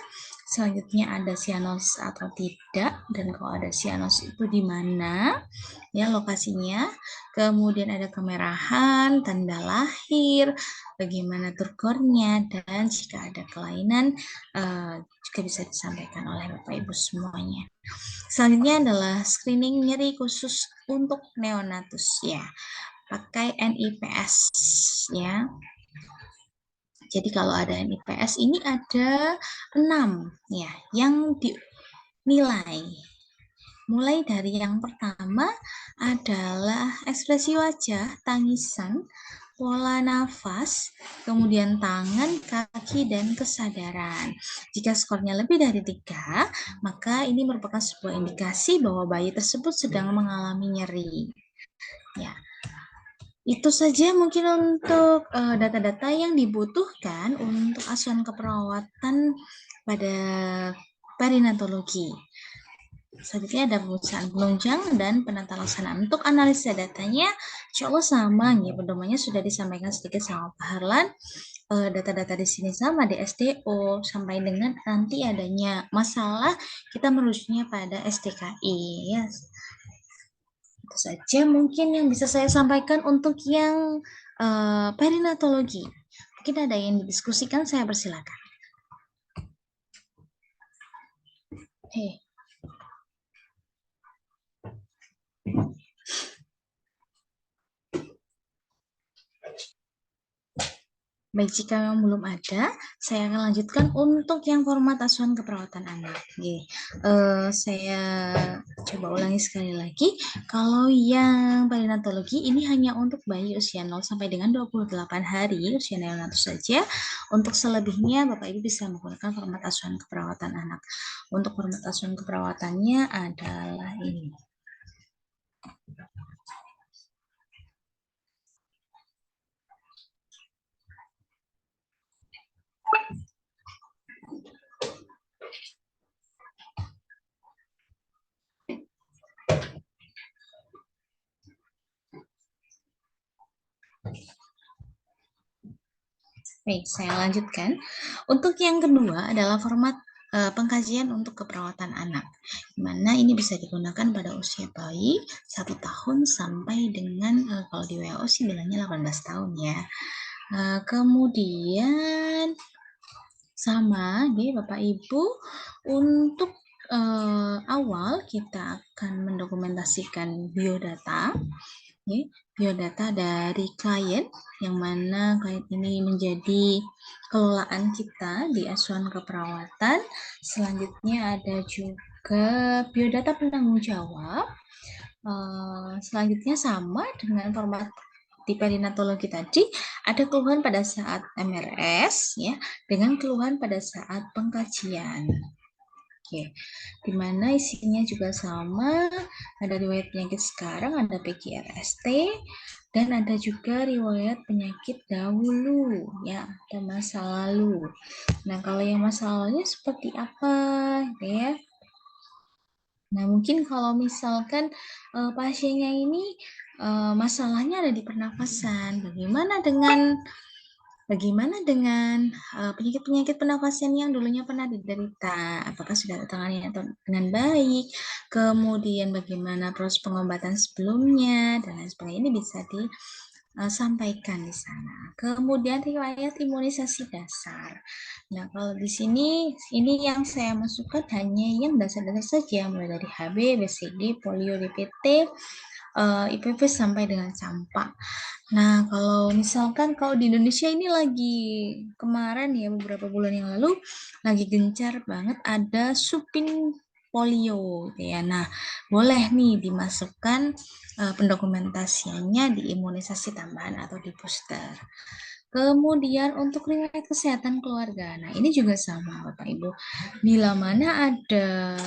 selanjutnya ada sianosis atau tidak, dan kalau ada sianosis itu di mana ya lokasinya, kemudian ada kemerahan, tanda lahir, bagaimana turgornya, dan jika ada kelainan juga bisa disampaikan oleh Bapak Ibu semuanya. Selanjutnya adalah screening nyeri khusus untuk neonatus ya, pakai NIPS ya. Jadi kalau ada NIPS ini ada 6 ya yang dinilai. Mulai dari yang pertama adalah ekspresi wajah, tangisan, pola nafas, kemudian tangan, kaki, dan kesadaran. Jika skornya lebih dari 3, maka ini merupakan sebuah indikasi bahwa bayi tersebut sedang mengalami nyeri. Ya, itu saja mungkin untuk data-data yang dibutuhkan untuk asuhan keperawatan pada perinatologi. Selanjutnya ada pemeriksaan penunjang dan penata laksanaan. Untuk analisa datanya, insya Allah sama ya, pedomannya sudah disampaikan sedikit sama Pak Harlan. Data-data di sini sama di SDO sampai dengan nanti adanya masalah kita merujuknya pada SDKI ya. Itu saja mungkin yang bisa saya sampaikan untuk yang perinatologi. Mungkin ada yang didiskusikan, saya persilakan. Oke. Baik, jika yang belum ada, saya akan lanjutkan untuk yang format asuhan keperawatan anak. Saya coba ulangi sekali lagi. Kalau yang perinatologi ini hanya untuk bayi usia 0 sampai dengan 28 hari, usia neonatus saja. Untuk selebihnya, Bapak Ibu bisa menggunakan format asuhan keperawatan anak. Untuk format asuhan keperawatannya adalah ini. Baik, saya lanjutkan. Untuk yang kedua adalah format pengkajian untuk keperawatan anak, di mana ini bisa digunakan pada usia bayi 1 tahun sampai dengan kalau di WHO sih bilangnya 18 tahun ya. Kemudian sama nih Bapak Ibu, untuk awal kita akan mendokumentasikan biodata. Biodata dari klien, yang mana klien ini menjadi kelolaan kita di asuhan keperawatan. Selanjutnya ada juga biodata penanggung jawab. Selanjutnya sama dengan format di perinatologi tadi, ada keluhan pada saat MRS ya, dengan keluhan pada saat pengkajian. Oke, di mana isinya juga sama, ada riwayat penyakit sekarang, ada PGRST, dan ada juga riwayat penyakit dahulu, ya, atau masa lalu. Nah, kalau yang masa lalunya seperti apa, ya? Nah, mungkin kalau misalkan pasiennya ini masalahnya ada di pernapasan, bagaimana dengan Bagaimana dengan penyakit-penyakit pernafasan yang dulunya pernah diderita? Apakah sudah tertangani dengan baik? Kemudian bagaimana proses pengobatan sebelumnya dan lain sebagainya, ini bisa disampaikan di sana. Kemudian riwayat imunisasi dasar. Nah, kalau di sini ini yang saya masukkan hanya yang dasar-dasar saja, mulai dari HB, BCG, polio, DPT, IPV sampai dengan campak. Nah, kalau misalkan kalau di Indonesia ini lagi kemarin ya beberapa bulan yang lalu lagi gencar banget ada supin polio gitu ya. Nah, boleh nih dimasukkan pendokumentasiannya di imunisasi tambahan atau di booster. Kemudian untuk riwayat kesehatan keluarga. Nah, ini juga sama Bapak Ibu. Bila mana ada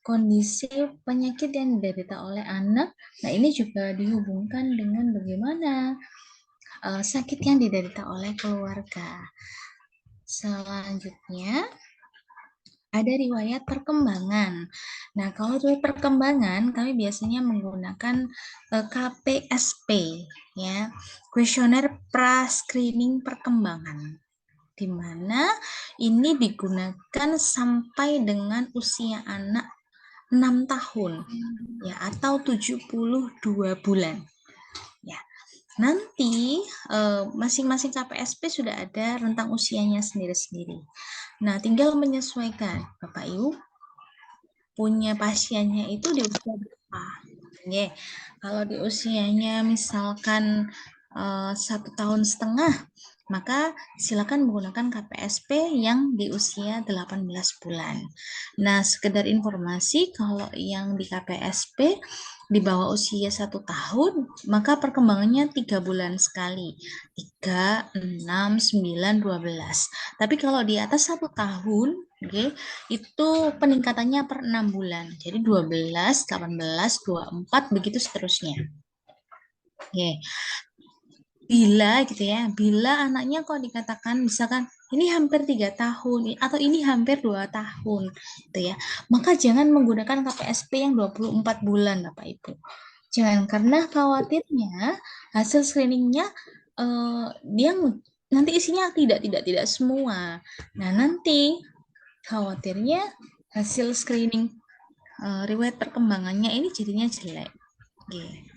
kondisi penyakit yang diderita oleh anak, nah ini juga dihubungkan dengan bagaimana sakit yang diderita oleh keluarga. Selanjutnya ada riwayat perkembangan. Nah, kalau riwayat perkembangan kami biasanya menggunakan KPSP ya, kuesioner pra-screening perkembangan, di mana ini digunakan sampai dengan usia anak 6 tahun ya atau 72 bulan. Ya. Nanti masing-masing KPSP sudah ada rentang usianya sendiri-sendiri. Nah, tinggal menyesuaikan Bapak Ibu punya pasiennya itu di usia berapa. Oke. Kalau di usianya misalkan 1,5 tahun, maka silakan menggunakan KPSP yang di usia 18 bulan. Nah, sekedar informasi, kalau yang di KPSP di bawah usia 1 tahun, maka perkembangannya 3 bulan sekali. 3, 6, 9, 12. Tapi kalau di atas 1 tahun, okay, itu peningkatannya per 6 bulan. Jadi 12, 18, 24, begitu seterusnya. Oke. Bila gitu ya, bila anaknya kok dikatakan misalkan ini hampir 3 tahun atau ini hampir 2 tahun gitu ya, maka jangan menggunakan KPSP yang 24 bulan Bapak Ibu. Jangan, karena khawatirnya hasil screeningnya dia nanti isinya tidak semua. Nah, nanti khawatirnya hasil screening riwayat perkembangannya ini jadinya jelek. Oke.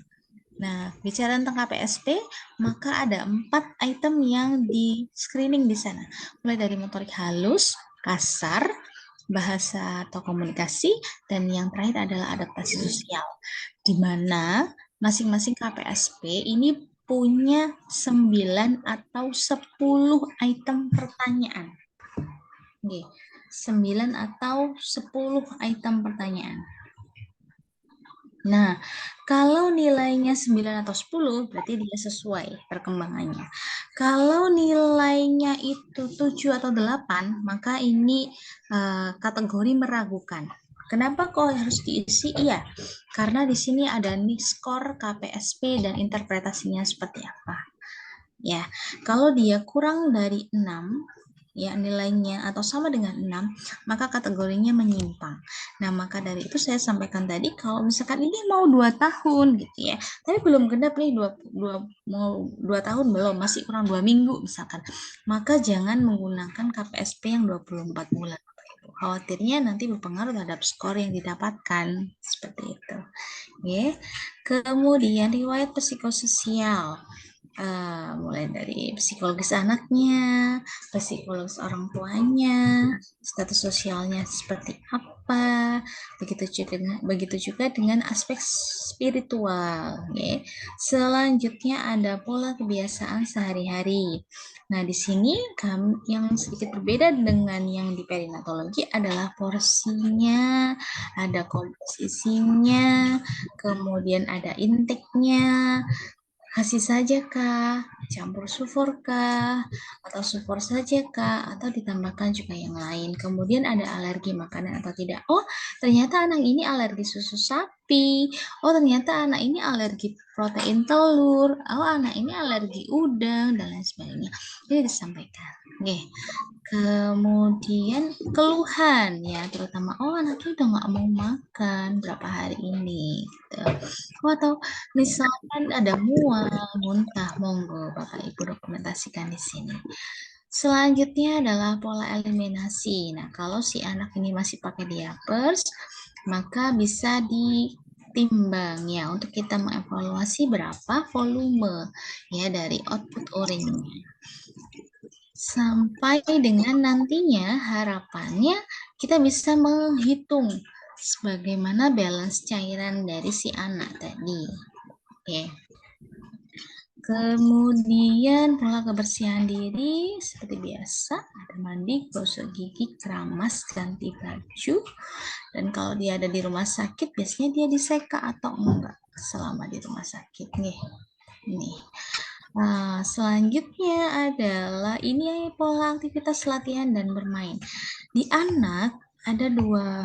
Nah, bicara tentang KPSP, maka ada 4 item yang di screening di sana. Mulai dari motorik halus, kasar, bahasa atau komunikasi, dan yang terakhir adalah adaptasi sosial. Di mana masing-masing KPSP ini punya 9 atau 10 item pertanyaan. Oke, 9 atau 10 item pertanyaan. Nah, kalau nilainya 9 atau 10, berarti dia sesuai perkembangannya. Kalau nilainya itu 7 atau 8, maka ini kategori meragukan. Kenapa kok harus diisi? Iya, karena di sini ada nih skor KPSP dan interpretasinya seperti apa. Ya, kalau dia kurang dari 6, ya nilainya atau sama dengan 6, maka kategorinya menyimpang. Nah, maka dari itu saya sampaikan tadi kalau misalkan ini mau 2 tahun gitu ya, tapi belum genap nih 2 tahun belum, masih kurang 2 minggu misalkan, maka jangan menggunakan KPSP yang 24 bulan. Khawatirnya nanti berpengaruh terhadap skor yang didapatkan, seperti itu. Ya. Kemudian riwayat psikososial. Mulai dari psikologis anaknya, psikologis orang tuanya, status sosialnya seperti apa, begitu juga dengan aspek spiritual. Ya. Selanjutnya ada pola kebiasaan sehari-hari. Nah, di sini yang sedikit berbeda dengan yang di perinatologi adalah porsinya, ada komposisinya, kemudian ada intake-nya, kasih saja kah, campur sulfur kah, atau sulfur saja kah, atau ditambahkan juga yang lain. Kemudian ada alergi makanan atau tidak. Oh, ternyata anak ini alergi susu sapi. Oh, ternyata anak ini alergi protein telur. Oh, anak ini alergi udang, dan lain sebagainya. Ini disampaikan. Oke. Kemudian keluhan ya, terutama anaknya udah nggak mau makan berapa hari ini gitu. Atau misalkan ada mual, muntah, monggo Bapak Ibu dokumentasikan di sini. Selanjutnya adalah pola eliminasi. Nah, kalau si anak ini masih pakai diapers, maka bisa ditimbang ya untuk kita mengevaluasi berapa volume ya dari output urinnya. Sampai dengan nantinya harapannya kita bisa menghitung sebagaimana balance cairan dari si anak tadi. Oke. Kemudian pola kebersihan diri seperti biasa, ada mandi, gosok gigi, keramas, ganti baju. Dan kalau dia ada di rumah sakit, biasanya dia diseka atau enggak selama di rumah sakit nih. Nih. Nah, selanjutnya adalah ini pola aktivitas latihan dan bermain. Di anak ada dua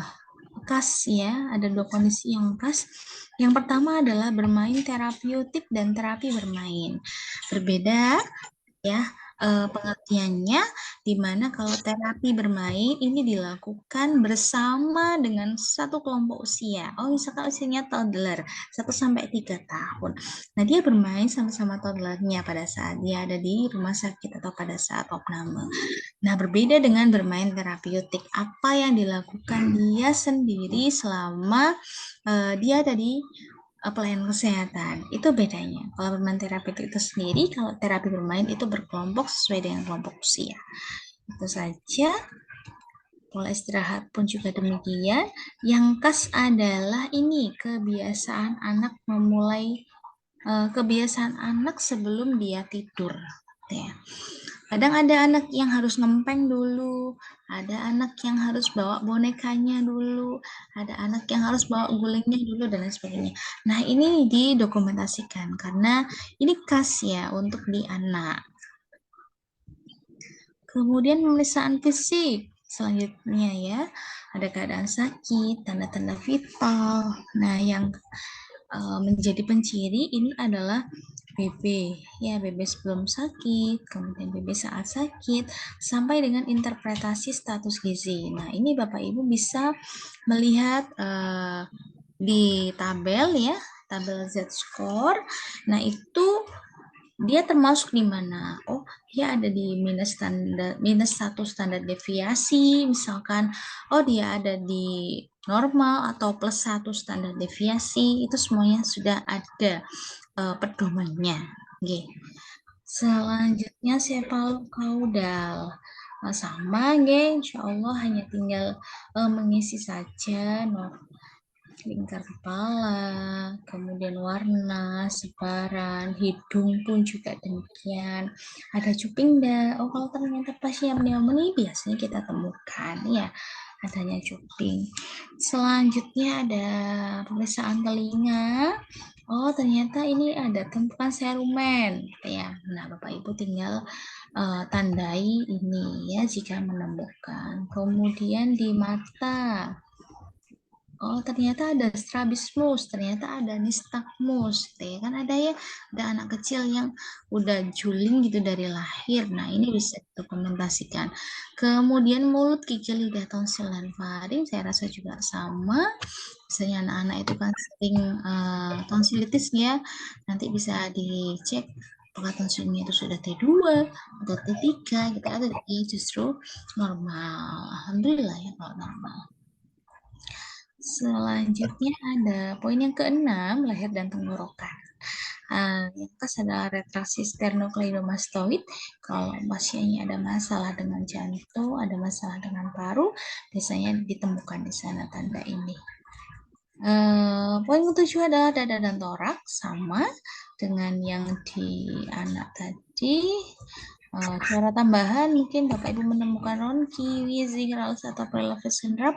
khas ya, ada dua kondisi yang khas. Yang pertama adalah bermain terapeutik dan terapi bermain. Berbeda ya pengertiannya, di mana kalau terapi bermain ini dilakukan bersama dengan satu kelompok usia. Misalkan usianya toddler 1-3 tahun. Nah, dia bermain sama-sama toddlernya pada saat dia ada di rumah sakit atau pada saat opname. Nah, berbeda dengan bermain terapeutik. Apa yang dilakukan dia sendiri selama dia ada di pelayanan kesehatan, itu bedanya. Kalau bermain terapeutik itu sendiri, kalau terapi bermain itu berkelompok sesuai dengan kelompok usia. Itu saja. Pola istirahat pun juga demikian. Yang khas adalah ini kebiasaan anak memulai kebiasaan anak sebelum dia tidur. Ya. Kadang ada anak yang harus ngempeng dulu, ada anak yang harus bawa bonekanya dulu, ada anak yang harus bawa gulingnya dulu, dan lain sebagainya. Nah, ini didokumentasikan karena ini khas ya untuk di anak. Kemudian pemeriksaan fisik. Selanjutnya ya, ada keadaan sakit, tanda-tanda vital. Nah, yang menjadi penciri ini adalah BB, ya BB sebelum sakit, kemudian BB saat sakit, sampai dengan interpretasi status gizi. Nah, ini Bapak Ibu bisa melihat di tabel ya, tabel Z-score. Nah, itu dia termasuk di mana? Dia ada di minus 1 standar deviasi, misalkan. Dia ada di normal atau plus 1 standar deviasi. Itu semuanya sudah ada pedomannya. Oke. Selanjutnya sefalokaudal. Sama, insya Allah hanya tinggal mengisi saja lingkar kepala, kemudian warna, sebaran, hidung pun juga demikian. Ada cuping enggak? Kalau ternyata pasien pneumonia biasanya kita temukan ya adanya cuping. Selanjutnya ada pemeriksaan telinga. Ternyata ini ada tumpukan serumen ya. Nah, Bapak Ibu tinggal tandai ini ya jika menemukan. Kemudian di mata. Ternyata ada strabismus, ternyata ada nistagmus, ya kan ada anak kecil yang udah juling gitu dari lahir. Nah, ini bisa dokumentasikan. Kemudian mulut, gigi, lidah, tonsil, dan faring, saya rasa juga sama. Misalnya anak-anak itu kan sering tonsilitis ya, nanti bisa dicek apakah tonsilnya itu sudah T2 atau T3, gitu, atau dia justru normal. Alhamdulillah ya kalau normal. Selanjutnya ada poin yang ke-6, leher dan tenggorokan. Yang khas adalah retraksi sternocleidomastoid. Kalau pasiennya ada masalah dengan jantung, ada masalah dengan paru, biasanya ditemukan di sana tanda ini. Poin ke-7 adalah dada dan toraks, sama dengan yang di anak tadi. Cara tambahan mungkin Bapak Ibu menemukan ronki, wheezing, rales atau prelevation rub,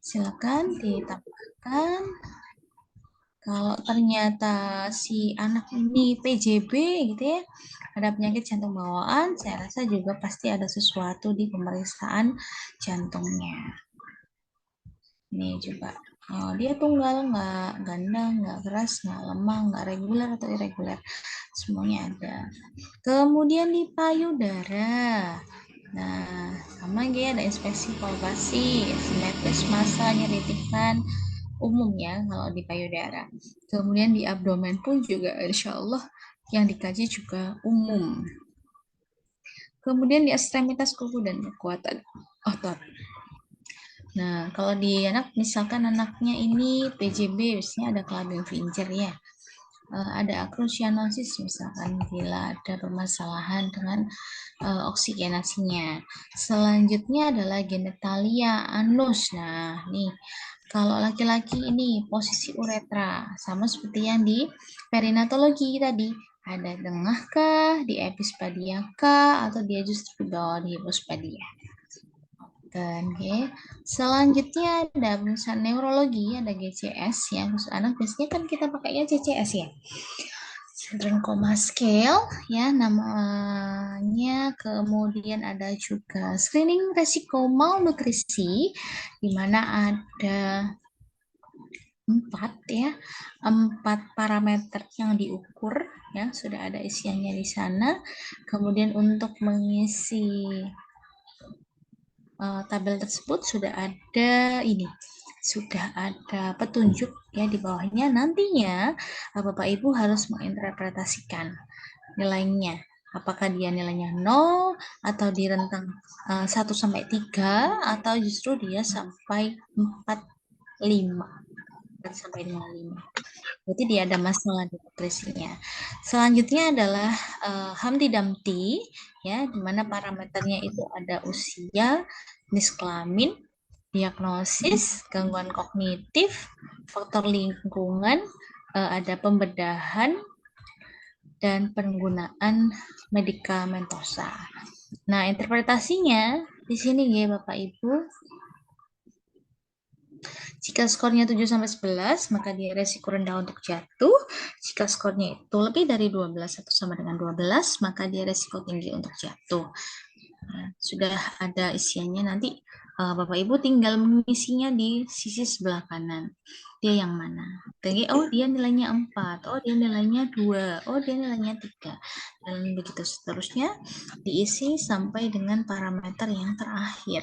silakan ditambahkan. Kalau ternyata si anak ini PJB gitu ya, ada penyakit jantung bawaan, saya rasa juga pasti ada sesuatu di pemeriksaan jantungnya. Ini juga dia tunggal, nggak ganda, nggak keras, nggak lemah, nggak reguler atau irregular, semuanya ada. Kemudian di payudara. Nah, pertama ada inspeksi palpasi, simetris massa nyeritikan umum ya kalau di payudara. Kemudian di abdomen pun juga insya Allah yang dikaji juga umum. Kemudian di ekstremitas kuku dan kekuatan otot. Nah, kalau di anak, misalkan anaknya ini PJB, biasanya ada Klabenfinger ya. Ada akrocyanosis misalkan bila ada permasalahan dengan oksigenasinya. Selanjutnya adalah genitalia anus. Nah, nih kalau laki-laki ini posisi uretra sama seperti yang di perinatologi tadi. Ada tengah kah, di epispadia kah, atau dia justru di bawah di hipospadia. Dan selanjutnya ada misalnya neurologi, ada GCS yang khusus anak, biasanya kan kita pakainya CCS ya. Children Coma Scale ya namanya. Kemudian ada juga screening resiko malnutrisi di mana ada 4 parameter yang diukur ya, sudah ada isiannya di sana. Kemudian untuk mengisi tabel tersebut sudah ada petunjuk ya di bawahnya. Nantinya Bapak Ibu harus menginterpretasikan nilainya. Apakah dia nilainya 0 atau di rentang 1 sampai 3 atau justru dia sampai 4, 5 sampai dengan 5. Berarti dia ada masalah di nutrisinya. Selanjutnya adalah Humpty Dumpty ya, di mana parameternya itu ada usia, jenis kelamin, diagnosis, gangguan kognitif, faktor lingkungan, ada pembedahan dan penggunaan medikamentosa. Nah, interpretasinya di sini ya Bapak Ibu. Jika skornya 7 sampai 11, maka dia resiko rendah untuk jatuh. Jika skornya itu lebih dari 12 atau sama dengan 12, maka dia resiko tinggi untuk jatuh. Nah, sudah ada isiannya, nanti Bapak Ibu tinggal mengisinya di sisi sebelah kanan. Dia yang mana? Oh, dia nilainya 4. Oh, dia nilainya 2. Oh, dia nilainya 3. Dan begitu seterusnya diisi sampai dengan parameter yang terakhir.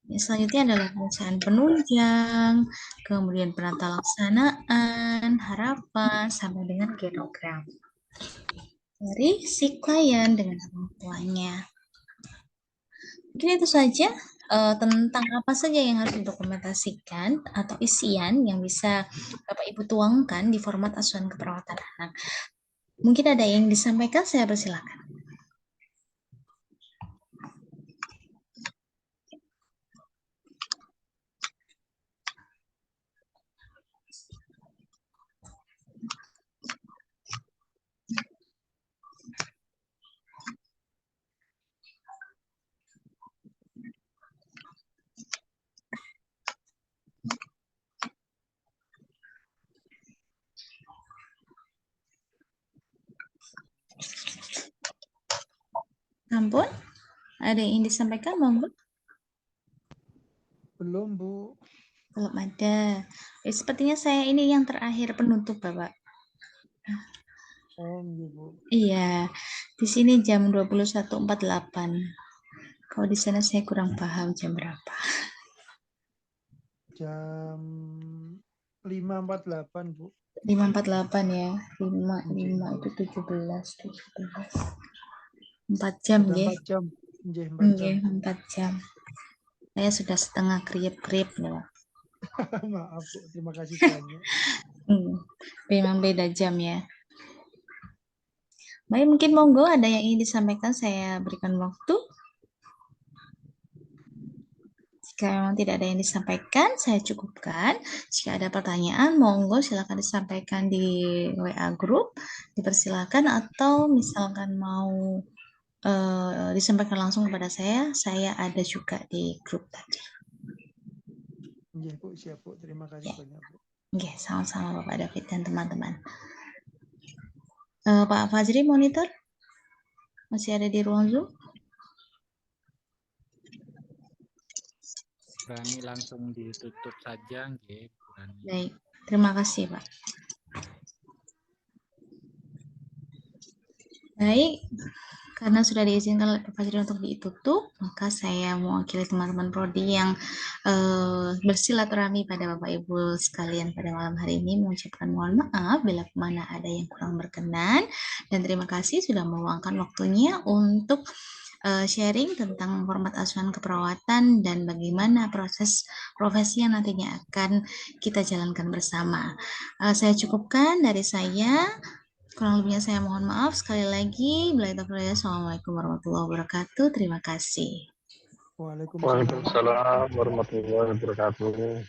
Selanjutnya adalah pemecahan penunjang, kemudian penata laksanaan, harapan, sampai dengan genogram dari si klien dengan orang tuanya. Mungkin itu saja tentang apa saja yang harus didokumentasikan atau isian yang bisa Bapak Ibu tuangkan di format asuhan keperawatan anak. Mungkin ada yang disampaikan, saya persilakan. Ampun, ada yang ingin disampaikan, monggo? Belum, Bu. Belum ada. Sepertinya saya ini yang terakhir penutup, Bapak. Oh, iya, Bu. Iya, di sini jam 21.48. Kalau di sana saya kurang paham jam berapa. Jam 5.48, Bu. 5.48 ya. 5 itu 17. 4 jam, Sudah ya. 4 jam. Nggih, 4 jam. 4 jam. Saya sudah setengah kriep-kriep loh. Maaf, Bu. Terima kasih banyak. Memang beda jam ya. Baik, mungkin monggo ada yang ingin disampaikan, saya berikan waktu. Jika memang tidak ada yang disampaikan, saya cukupkan. Jika ada pertanyaan, monggo silakan disampaikan di WA group, dipersilakan, atau misalkan mau disampaikan langsung kepada saya ada juga di grup tadi. Nggih, Bu, siap, Bu. Terima kasih banyak, Bu. Nggih, sama-sama Bapak David dan teman-teman. Pak Fajri, monitor? Masih ada di ruang Zoom? Berani langsung ditutup saja, nggih. Baik, terima kasih, Pak. Baik, Karena sudah diizinkan oleh Pak Fajri untuk ditutup, maka saya mewakili teman-teman prodi yang bersilaturahmi pada Bapak Ibu sekalian pada malam hari ini mengucapkan mohon maaf bila mana ada yang kurang berkenan, dan terima kasih sudah meluangkan waktunya untuk sharing tentang format asuhan keperawatan dan bagaimana proses profesi yang nantinya akan kita jalankan bersama. Saya cukupkan dari saya. Kurang lebihnya saya mohon maaf. Sekali lagi, Assalamualaikum warahmatullahi wabarakatuh. Terima kasih. Waalaikumsalam warahmatullahi wabarakatuh.